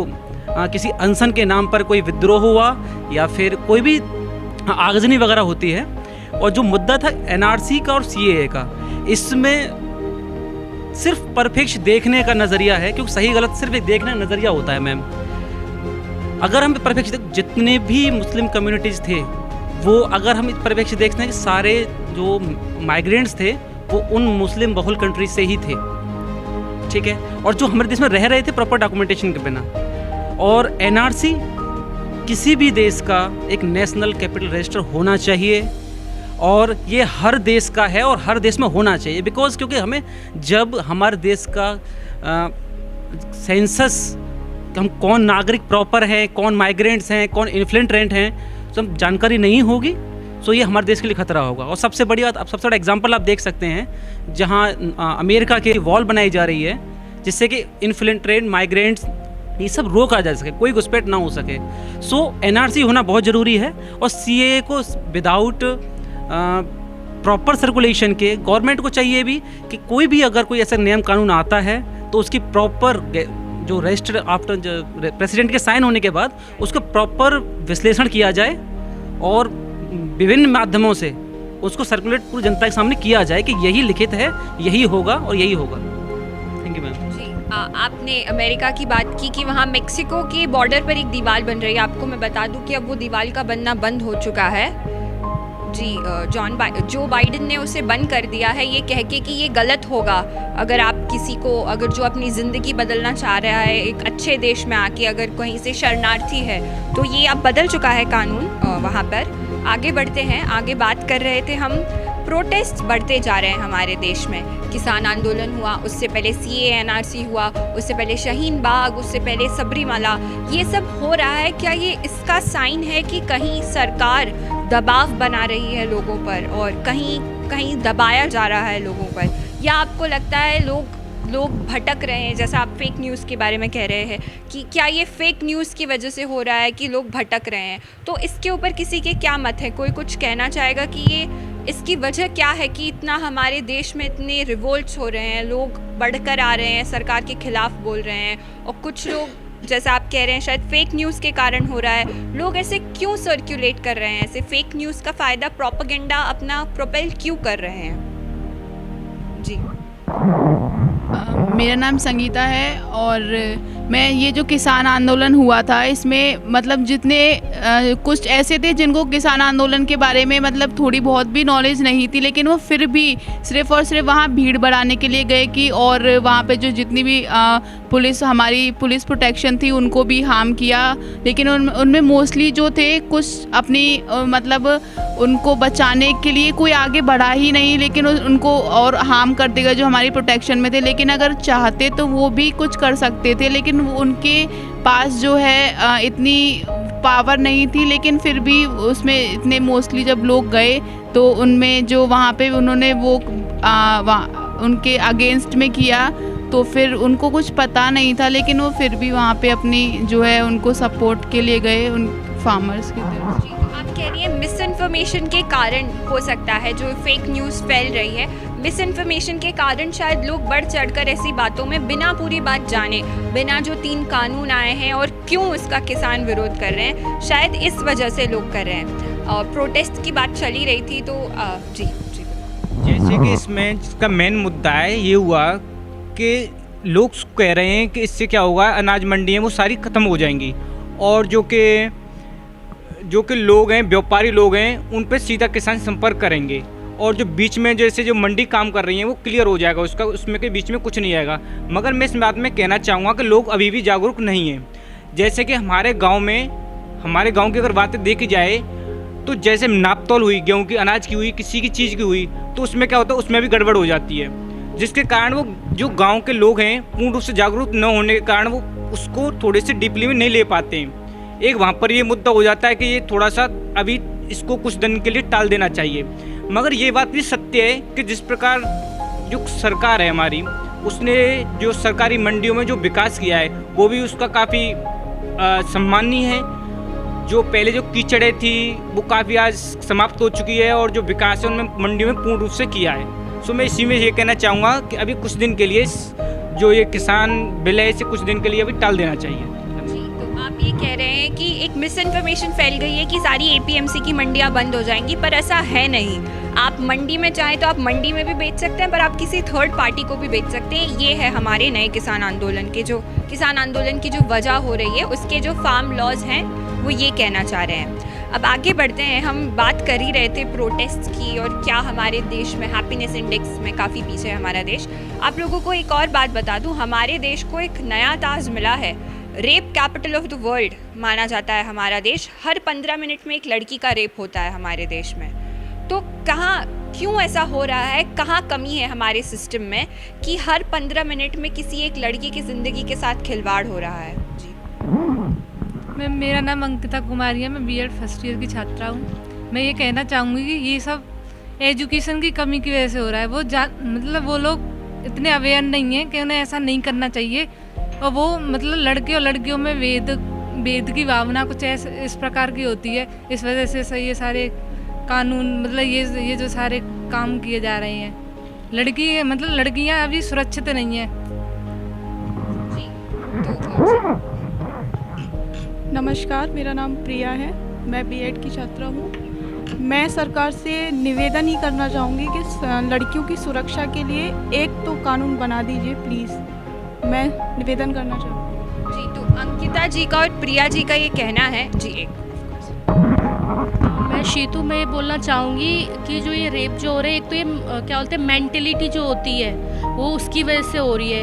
किसी अनशन के नाम पर कोई विद्रोह हुआ या फिर कोई भी आगजनी वगैरह होती है। और जो मुद्दा था एनआरसी का और सीएए का, इसमें सिर्फ परफेक्ट देखने का नज़रिया है, क्योंकि सही गलत सिर्फ एक देखने का नज़रिया होता है मैम। अगर हम परफेक्ट जितने भी मुस्लिम कम्युनिटीज़ थे वो अगर हम परफेक्ट देखते हैं कि सारे जो माइग्रेंट्स थे वो उन मुस्लिम बहुल कंट्रीज से ही थे, ठीक है, और जो हमारे देश में रह रहे थे प्रॉपर डॉक्यूमेंटेशन के बिना। और एनआरसी किसी भी देश का एक नेशनल कैपिटल रजिस्टर होना चाहिए और ये हर देश का है और हर देश में होना चाहिए। बिकॉज क्योंकि हमें जब हमारे देश का सेंसस, हम कौन नागरिक प्रॉपर हैं, कौन माइग्रेंट्स हैं, कौन इन्फ्लुएंट हैं, तो हम जानकारी नहीं होगी, सो ये हमारे देश के लिए खतरा होगा। और सबसे बड़ी बात, अब सबसे बड़ा एग्जांपल आप देख सकते हैं जहां अमेरिका की वॉल बनाई जा रही है जिससे कि इन्फ्लुएंट माइग्रेंट्स ये सब रोका जा सके, कोई घुसपैठ ना हो सके। सो एनआरसी होना बहुत ज़रूरी है। और सीएए को विदाउट प्रॉपर सर्कुलेशन के गवर्नमेंट को चाहिए भी कि कोई भी अगर कोई ऐसा नियम कानून आता है तो उसकी प्रॉपर जो रजिस्टर आफ्टर प्रेसिडेंट के साइन होने के बाद उसका प्रॉपर विश्लेषण किया जाए और विभिन्न माध्यमों से उसको सर्कुलेट पूरी जनता के सामने किया जाए कि यही लिखित है, यही होगा और यही होगा। Thank you ma'am. जी, आपने अमेरिका की बात की कि वहाँ मेक्सिको के बॉर्डर पर एक दीवार बन रही है। आपको मैं बता दूं कि अब वो दीवार का बनना बंद हो चुका है। जी, जो बाइडेन ने उसे बंद कर दिया है ये कह के कि ये गलत होगा अगर आप किसी को, अगर जो अपनी ज़िंदगी बदलना चाह रहा है एक अच्छे देश में आके, अगर कहीं से शरणार्थी है, तो ये अब बदल चुका है कानून वहाँ पर। आगे बढ़ते हैं, आगे बात कर रहे थे हम, प्रोटेस्ट बढ़ते जा रहे हैं हमारे देश में। किसान आंदोलन हुआ, उससे पहले सीएए एनआरसी हुआ, उससे पहले शाहीन बाग, उससे पहले सबरीमाला, ये सब हो रहा है। क्या ये इसका साइन है कि कहीं सरकार दबाव बना रही है लोगों पर और कहीं कहीं दबाया जा रहा है लोगों पर, या आपको लगता है लोग भटक रहे हैं? जैसा आप फेक न्यूज़ के बारे में कह रहे हैं कि क्या ये फेक न्यूज़ की वजह से हो रहा है कि लोग भटक रहे हैं, तो इसके ऊपर किसी के क्या मत है? कोई कुछ कहना चाहेगा कि ये इसकी वजह क्या है कि इतना हमारे देश में इतने रिवोल्ट्स हो रहे हैं, लोग बढ़कर आ रहे हैं, सरकार के खिलाफ बोल रहे हैं, और कुछ लोग जैसा आप कह रहे हैं शायद फेक न्यूज़ के कारण हो रहा है। लोग ऐसे क्यों सर्कुलेट कर रहे हैं, ऐसे फेक न्यूज़ का फ़ायदा प्रोपेगेंडा अपना प्रोपेल क्यों कर रहे हैं? जी, मेरा नाम संगीता है और मैं ये जो किसान आंदोलन हुआ था इसमें मतलब जितने कुछ ऐसे थे जिनको किसान आंदोलन के बारे में मतलब थोड़ी बहुत भी नॉलेज नहीं थी, लेकिन वो फिर भी सिर्फ़ और सिर्फ वहाँ भीड़ बढ़ाने के लिए गए कि, और वहाँ पे जो जितनी भी पुलिस, हमारी पुलिस प्रोटेक्शन थी उनको भी हार्म किया। लेकिन उनमें मोस्टली जो थे कुछ अपनी मतलब उनको बचाने के लिए कोई आगे बढ़ा ही नहीं, लेकिन उनको और हार्म कर देगा जो हमारी प्रोटेक्शन में थे। लेकिन अगर चाहते तो वो भी कुछ कर सकते थे, लेकिन उनके पास जो है इतनी पावर नहीं थी। लेकिन फिर भी उसमें इतने मोस्टली जब लोग गए तो उनमें जो वहाँ पे उन्होंने वो उनके अगेंस्ट में किया, तो फिर उनको कुछ पता नहीं था, लेकिन वो फिर भी वहाँ पे अपनी जो है उनको सपोर्ट के लिए गए उन फार्मर्स की तरफ। आप कह रही हैं मिस इन्फॉर्मेशन के कारण हो सकता है जो फेक न्यूज़ फैल रही है, मिस इन्फॉर्मेशन के कारण शायद लोग बढ़ चढ़कर ऐसी बातों में बिना पूरी बात जाने, बिना जो 3 कानून आए हैं और क्यों उसका किसान विरोध कर रहे हैं, शायद इस वजह से लोग कर रहे हैं। प्रोटेस्ट की बात चली रही थी तो जी जैसे कि इसमें इसका मेन मुद्दा है ये हुआ कि लोग कह रहे हैं कि इससे क्या होगा, अनाज मंडी हैं वो सारी ख़त्म हो जाएंगी और जो कि लोग हैं, व्यापारी लोग हैं, उन पर सीधा किसान संपर्क करेंगे और जो बीच में जैसे जो मंडी काम कर रही हैं वो क्लियर हो जाएगा, उसमें के बीच में कुछ नहीं आएगा। मगर मैं इस बात में कहना चाहूँगा कि लोग अभी भी जागरूक नहीं हैं। जैसे कि हमारे गांव की अगर बातें देखी जाए तो जैसे नापतोल हुई, गेहूँ की, अनाज की हुई, किसी की चीज़ की हुई, तो उसमें क्या होता है, उसमें भी गड़बड़ हो जाती है, जिसके कारण वो जो गाँव के लोग हैं पूर्ण रूप से जागरूक न होने के कारण वो उसको थोड़े से डीपली में नहीं ले पाते हैं। एक वहाँ पर ये मुद्दा हो जाता है कि ये थोड़ा सा अभी इसको कुछ दिन के लिए टाल देना चाहिए। मगर ये बात भी सत्य है कि जिस प्रकार जो सरकार है हमारी, उसने जो सरकारी मंडियों में जो विकास किया है वो भी उसका काफ़ी सम्माननीय है। जो पहले जो कीचड़े थी वो काफ़ी आज समाप्त हो चुकी है और जो विकास है उनमें मंडियों में पूर्ण रूप से किया है। सो मैं इसी में ये कहना चाहूँगा कि अभी कुछ दिन के लिए जो ये किसान बिल है इसे कुछ दिन के लिए अभी टाल देना चाहिए। जी, तो आप ये कह रहे हैं कि एक मिस इन्फॉर्मेशन फैल गई है कि सारी एपीएमसी की मंडियां बंद हो जाएंगी, पर ऐसा है नहीं। आप मंडी में चाहें तो आप मंडी में भी बेच सकते हैं, पर आप किसी थर्ड पार्टी को भी बेच सकते हैं। ये है हमारे नए किसान आंदोलन की जो वजह हो रही है, उसके जो फार्म लॉज हैं वो ये कहना चाह रहे हैं। अब आगे बढ़ते हैं। हम बात कर ही रहे थे प्रोटेस्ट की और क्या हमारे देश में हैप्पीनेस इंडेक्स में काफ़ी पीछे है हमारा देश। आप लोगों को एक और बात बता दूं, हमारे देश को एक नया ताज मिला है। Rape capital of the world माना जाता है हमारा देश। हर 15 मिनट में एक लड़की का रेप होता है हमारे देश में। तो क्यों ऐसा हो रहा है? कहाँ कमी है हमारे सिस्टम में कि हर 15 मिनट में किसी एक लड़की की ज़िंदगी के साथ खिलवाड़ हो रहा है? जी, मेरा नाम अंकिता कुमारी है। मैं बीएड फर्स्ट ईयर की छात्रा हूँ। मैं ये कहना चाहूँगी कि ये सब एजुकेशन की कमी की वजह से हो रहा है। वो लोग इतने अवेयर नहीं हैं कि उन्हें ऐसा नहीं करना चाहिए। और वो लड़के और लड़कियों में भेद की भावना कुछ इस प्रकार की होती है। इस वजह से ये सारे कानून ये जो सारे काम किए जा रहे हैं। लड़कियाँ अभी सुरक्षित नहीं हैं। नमस्कार, मेरा नाम प्रिया है। मैं बीएड की छात्रा हूँ। मैं सरकार से निवेदन ही करना चाहूँगी कि लड़कियों की सुरक्षा के लिए एक तो कानून बना दीजिए प्लीज़। मैं निवेदन करना चाहूँगी। जी, तो अंकिता जी का और प्रिया जी का ये कहना है। जी, एक मैं शीतू में ये बोलना चाहूँगी कि जो ये रेप जो हो रहा है, एक तो ये क्या बोलते हैं मेंटेलिटी जो होती है वो उसकी वजह से हो रही है।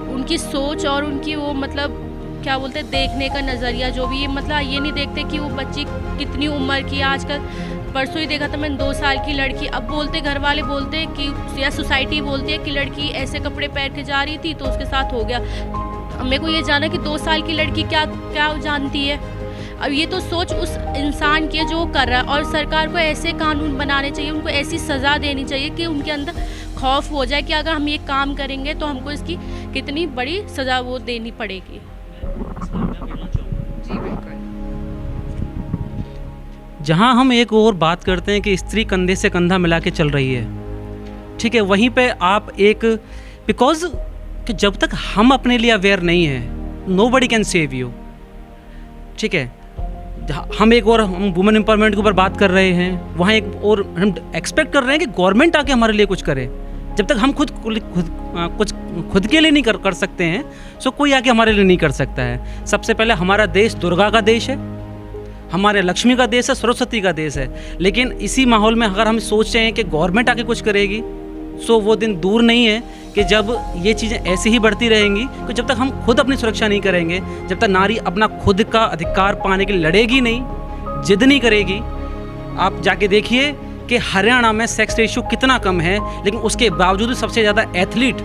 उनकी सोच और उनकी वो क्या बोलते हैं देखने का नज़रिया जो भी ये ये नहीं देखते कि वो बच्ची कितनी उम्र की है। आजकल परसों ही देखा था मैंने 2 साल की लड़की। अब घर वाले बोलते कि या सोसाइटी बोलती है कि लड़की ऐसे कपड़े पहन के जा रही थी तो उसके साथ हो गया। मेरे को ये जाना कि 2 साल की लड़की क्या जानती है। अब ये तो सोच उस इंसान की है जो कर रहा है। और सरकार को ऐसे कानून बनाने चाहिए, उनको ऐसी सज़ा देनी चाहिए कि उनके अंदर खौफ हो जाए कि अगर हम ये काम करेंगे तो हमको इसकी कितनी बड़ी सज़ा वो देनी पड़ेगी। जहाँ हम एक और बात करते हैं कि स्त्री कंधे से कंधा मिला के चल रही है, ठीक है, वहीं पे आप बिकॉज कि जब तक हम अपने लिए अवेयर नहीं हैं, नोबडी कैन सेव यू। ठीक है, हम वुमेन एम्पावरमेंट के ऊपर बात कर रहे हैं, वहाँ एक और हम एक्सपेक्ट कर रहे हैं कि गवर्नमेंट आके हमारे लिए कुछ करे। जब तक हम खुद के लिए नहीं कर सकते हैं, सो कोई आके हमारे लिए नहीं कर सकता है। सबसे पहले हमारा देश दुर्गा का देश है, हमारे लक्ष्मी का देश है, सरस्वती का देश है। लेकिन इसी माहौल में अगर हम सोच रहे हैं कि गवर्नमेंट आके कुछ करेगी, सो वो दिन दूर नहीं है कि जब ये चीज़ें ऐसे ही बढ़ती रहेंगी। तो जब तक हम खुद अपनी सुरक्षा नहीं करेंगे, जब तक नारी अपना खुद का अधिकार पाने के लिए लड़ेगी नहीं, जिद नहीं करेगी। आप जाके देखिए कि हरियाणा में सेक्स रेशियो कितना कम है, लेकिन उसके बावजूद सबसे ज़्यादा एथलीट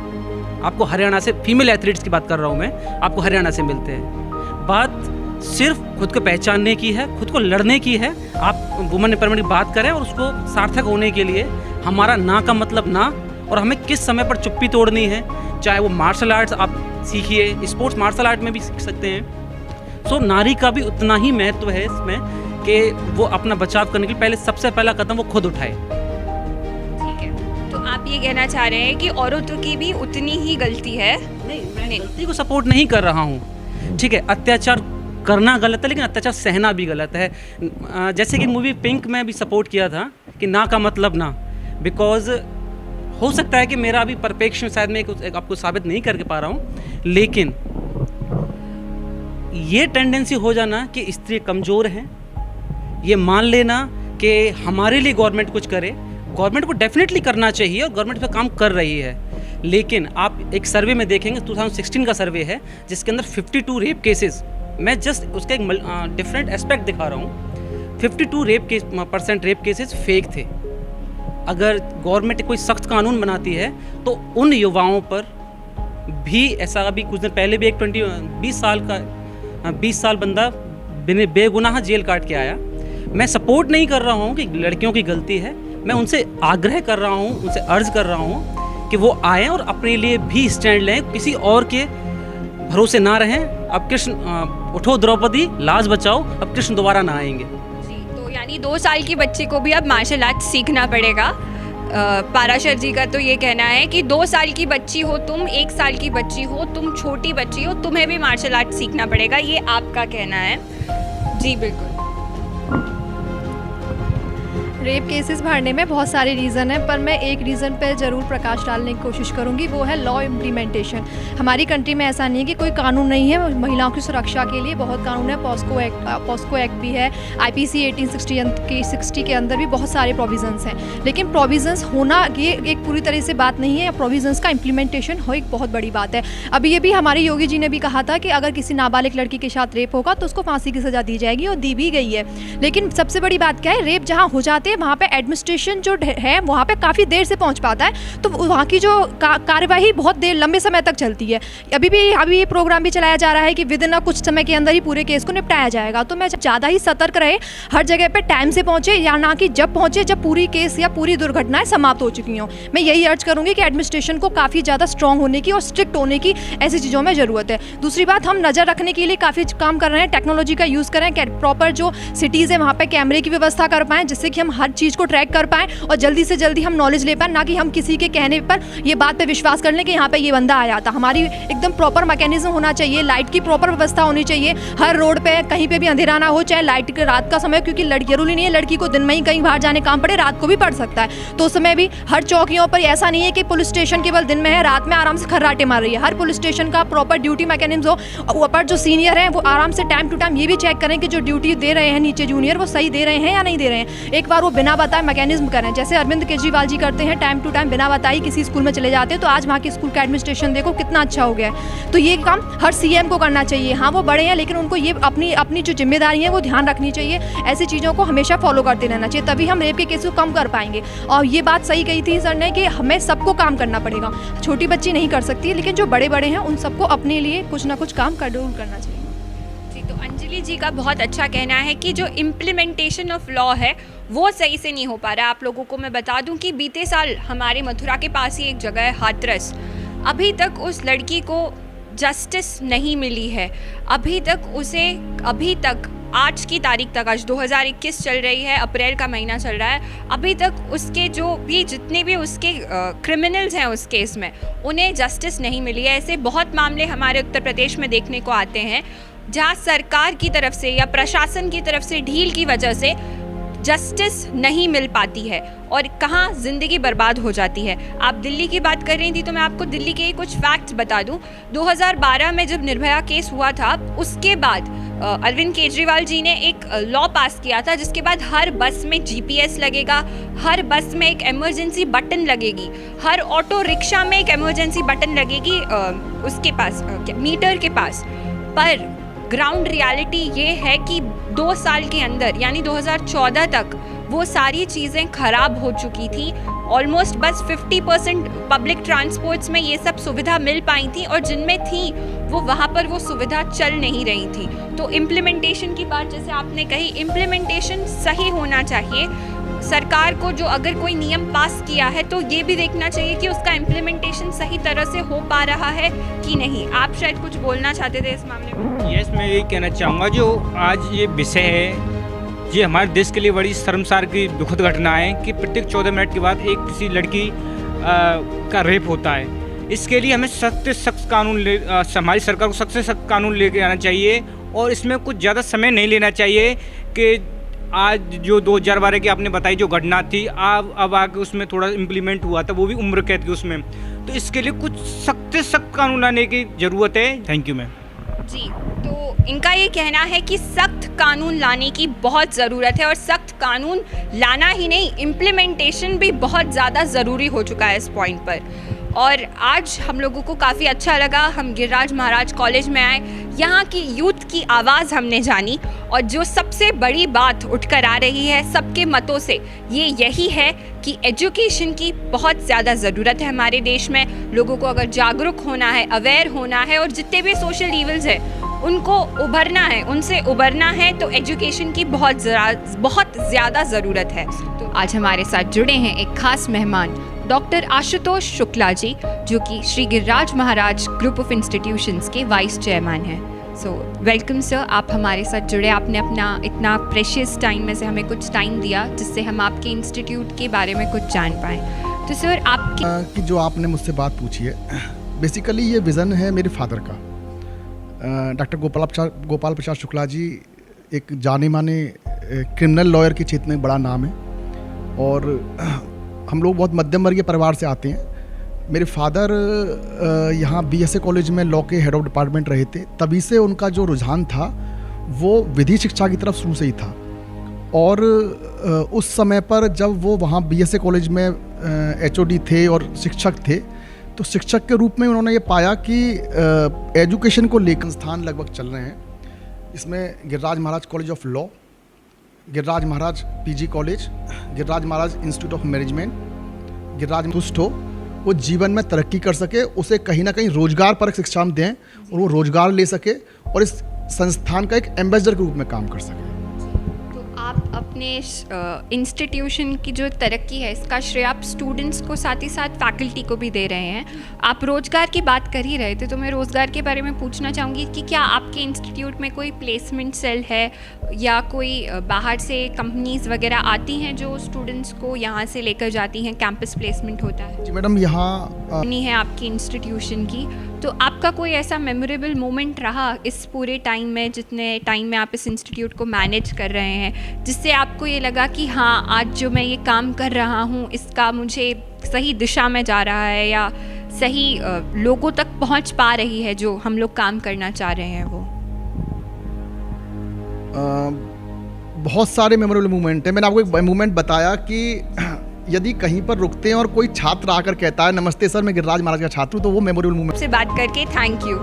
आपको हरियाणा से, फीमेल एथलीट्स की बात कर रहा हूँ मैं, आपको हरियाणा से मिलते हैं। बात सिर्फ खुद को पहचानने की है, खुद को लड़ने की है। आप वुमेन एम्पावरमेंट की बात करें और उसको सार्थक होने के लिए हमारा ना का मतलब ना, और हमें किस समय पर चुप्पी तोड़नी है। चाहे वो मार्शल आर्ट्स आप सीखिए, स्पोर्ट्स मार्शल आर्ट में भी सीख सकते हैं। सो नारी का भी उतना ही महत्व है इसमें कि वो अपना बचाव करने के लिए पहले सबसे पहला कदम वो खुद उठाए। ठीक है, तो आप ये कहना चाह रहे हैं कि औरतों की भी उतनी ही गलती है? नहीं, मैं गलती को सपोर्ट नहीं कर रहा हूँ। ठीक है, अत्याचार करना गलत है, लेकिन अत्याचार सहना भी गलत है। जैसे कि मूवी पिंक में भी सपोर्ट किया था कि ना का मतलब ना, बिकॉज हो सकता है कि मेरा अभी परिप्रेक्ष्य शायद मैं आपको साबित नहीं करके पा रहा हूँ, लेकिन ये टेंडेंसी हो जाना कि स्त्री कमज़ोर है, ये मान लेना कि हमारे लिए गवर्नमेंट कुछ करे, गवर्नमेंट को डेफिनेटली करना चाहिए और गवर्नमेंट पे काम कर रही है। लेकिन आप एक सर्वे में देखेंगे, 2016 का सर्वे है जिसके अंदर 52 रेप केसेस, मैं जस्ट उसका एक डिफरेंट एस्पेक्ट दिखा रहा हूँ, 52% रेप केसेस फेक थे। अगर गवर्नमेंट कोई सख्त कानून बनाती है तो उन युवाओं पर भी, ऐसा अभी कुछ दिन पहले भी एक 20 साल बंदा बेगुनाह जेल काट के आया। मैं सपोर्ट नहीं कर रहा हूँ कि लड़कियों की गलती है, मैं उनसे आग्रह कर रहा हूँ, उनसे अर्ज कर रहा हूँ कि वो आएँ और अपने लिए भी स्टैंड लें, किसी और के भरोसे ना रहें। अब कृष्ण उठो द्रौपदी, लाज बचाओ, अब कृष्ण दोबारा ना आएंगे। जी, तो यानी 2 साल की बच्ची को भी अब मार्शल आर्ट सीखना पड़ेगा। पाराशर जी का तो ये कहना है कि 2 साल की बच्ची हो तुम, 1 साल की बच्ची हो तुम, छोटी बच्ची हो, तुम्हें भी मार्शल आर्ट सीखना पड़ेगा, ये आपका कहना है। जी बिल्कुल। रेप केसेस बढ़ने में बहुत सारे रीज़न हैं, पर मैं एक रीज़न पे ज़रूर प्रकाश डालने की कोशिश करूंगी, वो है लॉ इम्प्लीमेंटेशन। हमारी कंट्री में ऐसा नहीं है कि कोई कानून नहीं है महिलाओं की सुरक्षा के लिए, बहुत कानून है। पॉस्को एक्ट भी है, IPC 1860 के अंदर भी बहुत सारे प्रोविजंस हैं, लेकिन प्रोविजंस होना ये एक पूरी तरह से बात नहीं है। प्रोविजंस का इम्प्लीमेंटेशन हो एक बहुत बड़ी बात है। अभी ये भी हमारे योगी जी ने भी कहा था कि अगर किसी नाबालिग लड़की के साथ रेप होगा तो उसको फांसी की सज़ा दी जाएगी, और दी भी गई है। लेकिन सबसे बड़ी बात क्या है, रेप जहाँ हो जाते हैं वहाँ पे एडमिनिस्ट्रेशन जो है वहाँ पे काफ़ी देर से पहुँच पाता है, तो वहाँ की जो कार्यवाही बहुत देर लंबे समय तक चलती है। अभी ये प्रोग्राम भी चलाया जा रहा है कि विद इन कुछ समय के अंदर ही पूरे केस को निपटाया जाएगा। तो मैं ज़्यादा ही सतर्क रहे, हर जगह पे टाइम से पहुँचे, या ना कि जब पहुँचे जब पूरी केस या पूरी दुर्घटनाएं समाप्त हो चुकी हों। मैं यही अर्ज करूँगी कि एडमिनिस्ट्रेशन को काफ़ी ज़्यादा स्ट्रॉन्ग होने की और स्ट्रिक्ट होने की ऐसी चीज़ों में ज़रूरत है। दूसरी बात, हम नज़र रखने के लिए काफ़ी काम कर रहे हैं, टेक्नोलॉजी का यूज़ करें, प्रॉपर जो सिटीज़ है वहाँ पर कैमरे की व्यवस्था कर पाएँ, जिससे कि हम हर चीज़ को ट्रैक कर पाएँ और जल्दी से जल्दी हम नॉलेज ले पाएँ, ना कि हम किसी के कहने पर ये बात पे विश्वास कर लें कि यहाँ पे ये बंदा आया था। हमारी एकदम प्रॉपर मैकेनिज्म होना चाहिए, लाइट की प्रॉपर व्यवस्था होनी चाहिए, हर रोड पे कहीं पे भी अंधेरा ना हो, चाहे लाइट के रात का समय, क्योंकि जरूरी नहीं है लड़की को दिन में ही कहीं बाहर जाने काम पड़े, रात को भी पड़ सकता है। तो उस समय भी हर चौकियों पर ऐसा नहीं है कि पुलिस स्टेशन केवल दिन में है, रात में आराम से खर्राटे मार रही है। हर पुलिस स्टेशन का प्रॉपर ड्यूटी मैकेनिज्म हो, ऊपर जो सीनियर हैं वो आराम से टाइम टू टाइम ये भी चेक करें कि जो ड्यूटी दे रहे हैं नीचे जूनियर वो सही दे रहे हैं या नहीं दे रहे हैं। एक बार वो बिना बताए मैकेनिज्म करें, जैसे अरविंद केजरीवाल जी करते हैं, टाइम टू टाइम बिना बताई किसी स्कूल में चले जाते हैं, तो आज वहाँ के स्कूल का एडमिनिस्ट्रेशन देखो कितना अच्छा हो गया है। तो ये काम हर CM को करना चाहिए। हाँ वो बड़े हैं, लेकिन उनको ये अपनी जो जिम्मेदारी है वो ध्यान रखनी चाहिए। ऐसी चीज़ों को हमेशा फॉलो करते रहना चाहिए, तभी हम रेप के केस को कम कर पाएंगे। और ये बात सही कही थी सर ने कि हमें सबको काम करना पड़ेगा, छोटी बच्ची नहीं कर सकती, लेकिन जो बड़े हैं उन सबको अपने लिए कुछ ना कुछ काम जरूर करना चाहिए। तो अंजलि जी का बहुत अच्छा कहना है कि जो इम्प्लीमेंटेशन ऑफ लॉ है वो सही से नहीं हो पा रहा है। आप लोगों को मैं बता दूं कि बीते साल हमारे मथुरा के पास ही एक जगह है हाथरस, अभी तक उस लड़की को जस्टिस नहीं मिली है। अभी तक आज की तारीख तक, आज 2021 चल रही है, अप्रैल का महीना चल रहा है, अभी तक उसके जो भी जितने भी उसके क्रिमिनल्स हैं उस केस में उन्हें जस्टिस नहीं मिली है। ऐसे बहुत मामले हमारे उत्तर प्रदेश में देखने को आते हैं जहाँ सरकार की तरफ से या प्रशासन की तरफ से ढील की वजह से जस्टिस नहीं मिल पाती है और कहाँ ज़िंदगी बर्बाद हो जाती है। आप दिल्ली की बात कर रही थी तो मैं आपको दिल्ली के कुछ फैक्ट्स बता दूं। 2012 में जब निर्भया केस हुआ था उसके बाद अरविंद केजरीवाल जी ने एक लॉ पास किया था जिसके बाद हर बस में GPS लगेगा, हर बस में एक इमरजेंसी बटन लगेगी, हर ऑटो रिक्शा में एक इमरजेंसी बटन लगेगी उसके पास मीटर के पास। पर ग्राउंड रियलिटी ये है कि 2 साल के अंदर यानी 2014 तक वो सारी चीज़ें ख़राब हो चुकी थी। ऑलमोस्ट बस 50% पब्लिक ट्रांसपोर्ट्स में ये सब सुविधा मिल पाई थी और जिनमें थी वो वहाँ पर वो सुविधा चल नहीं रही थी। तो इम्प्लीमेंटेशन की बात जैसे आपने कही, इम्प्लीमेंटेशन सही होना चाहिए। सरकार को जो अगर कोई नियम पास किया है तो ये भी देखना चाहिए कि उसका इम्प्लीमेंटेशन सही तरह से हो पा रहा है कि नहीं। आप शायद कुछ बोलना चाहते थे इस मामले में। यस, मैं यही कहना चाहूँगा, जो आज ये विषय है ये हमारे देश के लिए बड़ी शर्मसार की दुखद घटना है कि प्रत्येक 14 मिनट के बाद एक किसी लड़की का रेप होता है। इसके लिए हमें सख्त से सख्त कानून हमारी सरकार को सख्त से सख्त कानून लेके आना चाहिए और इसमें कुछ ज़्यादा समय नहीं लेना चाहिए कि आज जो 2012 की आपने बताई जो घटना थी अब आगे उसमें थोड़ा इम्प्लीमेंट हुआ था, वो भी उम्र कैद की उसमें, तो इसके लिए कुछ सख्त से सख्त कानून लाने की ज़रूरत है। Thank you ma'am. जी, तो इनका ये कहना है कि सख्त कानून लाने की बहुत ज़रूरत है और सख्त कानून लाना ही नहीं, इम्प्लीमेंटेशन भी बहुत ज़्यादा ज़रूरी हो चुका है इस पॉइंट पर। और आज हम लोगों को काफ़ी अच्छा लगा, हम गिरिराज महाराज कॉलेज में आए, यहाँ की यूथ की आवाज़ हमने जानी और जो सबसे बड़ी बात उठकर आ रही है सबके मतों से ये यही है कि एजुकेशन की बहुत ज़्यादा ज़रूरत है हमारे देश में। लोगों को अगर जागरूक होना है, अवेयर होना है और जितने भी सोशल इविल्स हैं उनको उभरना है, उनसे उभरना है, तो एजुकेशन की बहुत ज़्यादा ज़रूरत है। तो आज हमारे साथ जुड़े हैं एक खास मेहमान डॉक्टर आशुतोष शुक्ला जी, जो कि श्री गिरिराज महाराज ग्रुप ऑफ इंस्टीट्यूशंस के वाइस चेयरमैन हैं। सो वेलकम सर, आप हमारे साथ जुड़े, आपने अपना इतना प्रेशियस टाइम में से हमें कुछ टाइम दिया जिससे हम आपके इंस्टीट्यूट के बारे में कुछ जान पाएँ। तो सर आपकी कि जो आपने मुझसे बात पूछी है, बेसिकली ये विज़न है मेरे फादर का। डॉक्टर गोपाल प्रसाद शुक्ला जी एक जाने माने क्रिमिनल लॉयर के क्षेत्र में बड़ा नाम है और हम लोग बहुत मध्यम वर्गीय परिवार से आते हैं। मेरे फादर यहाँ BSA कॉलेज में लॉ के हेड ऑफ डिपार्टमेंट रहे थे, तभी से उनका जो रुझान था वो विधि शिक्षा की तरफ शुरू से ही था। और उस समय पर जब वो वहाँ BSA कॉलेज में HOD थे और शिक्षक थे, तो शिक्षक के रूप में उन्होंने ये पाया कि एजुकेशन को लेकर संस्थान लगभग चल रहे हैं। इसमें Giriraj Maharaj college of law, Giriraj Maharaj PG college, Giriraj Maharaj institute of management, Giriraj तुष्ट हो, वो जीवन में तरक्की कर सके, उसे कहीं ना कहीं रोजगार पर शिक्षा हम दें और वो रोजगार ले सके और इस संस्थान का एक एम्बेसडर के रूप में काम कर सके। तो आप अपने इंस्टीट्यूशन की जो तरक्की है इसका श्रेय आप स्टूडेंट्स को साथ ही साथ फैकल्टी को भी दे रहे हैं। आप रोज़गार की बात कर ही रहे थे, तो मैं रोज़गार के बारे में पूछना चाहूँगी कि क्या आपके इंस्टीट्यूट में कोई प्लेसमेंट सेल है या कोई बाहर से कंपनीज वगैरह आती हैं जो स्टूडेंट्स को यहाँ से लेकर जाती हैं, कैंपस प्लेसमेंट होता है? जी मैडम, यहाँ नहीं है आपकी इंस्टीट्यूशन की, तो आपका कोई ऐसा मेमोरेबल मोमेंट रहा इस पूरे टाइम में, जितने टाइम में आप इस इंस्टीट्यूट को मैनेज कर रहे हैं, जिससे आपको ये लगा कि हाँ आज जो मैं ये काम कर रहा हूँ इसका मुझे सही दिशा में जा रहा है या सही लोगों तक पहुँच पा रही है जो हम लोग काम करना चाह रहे हैं? वो बहुत सारे मेमोरेबल मोमेंट है। मैंने आपको एक मोमेंट बताया कि यदि कहीं पर रुकते हैं और कोई छात्र आकर कहता है नमस्ते सर मैं गिरिराज महाराज का छात्र हूँ, तो वो मेमोरेबल मोमेंट से बात करके थैंक यू।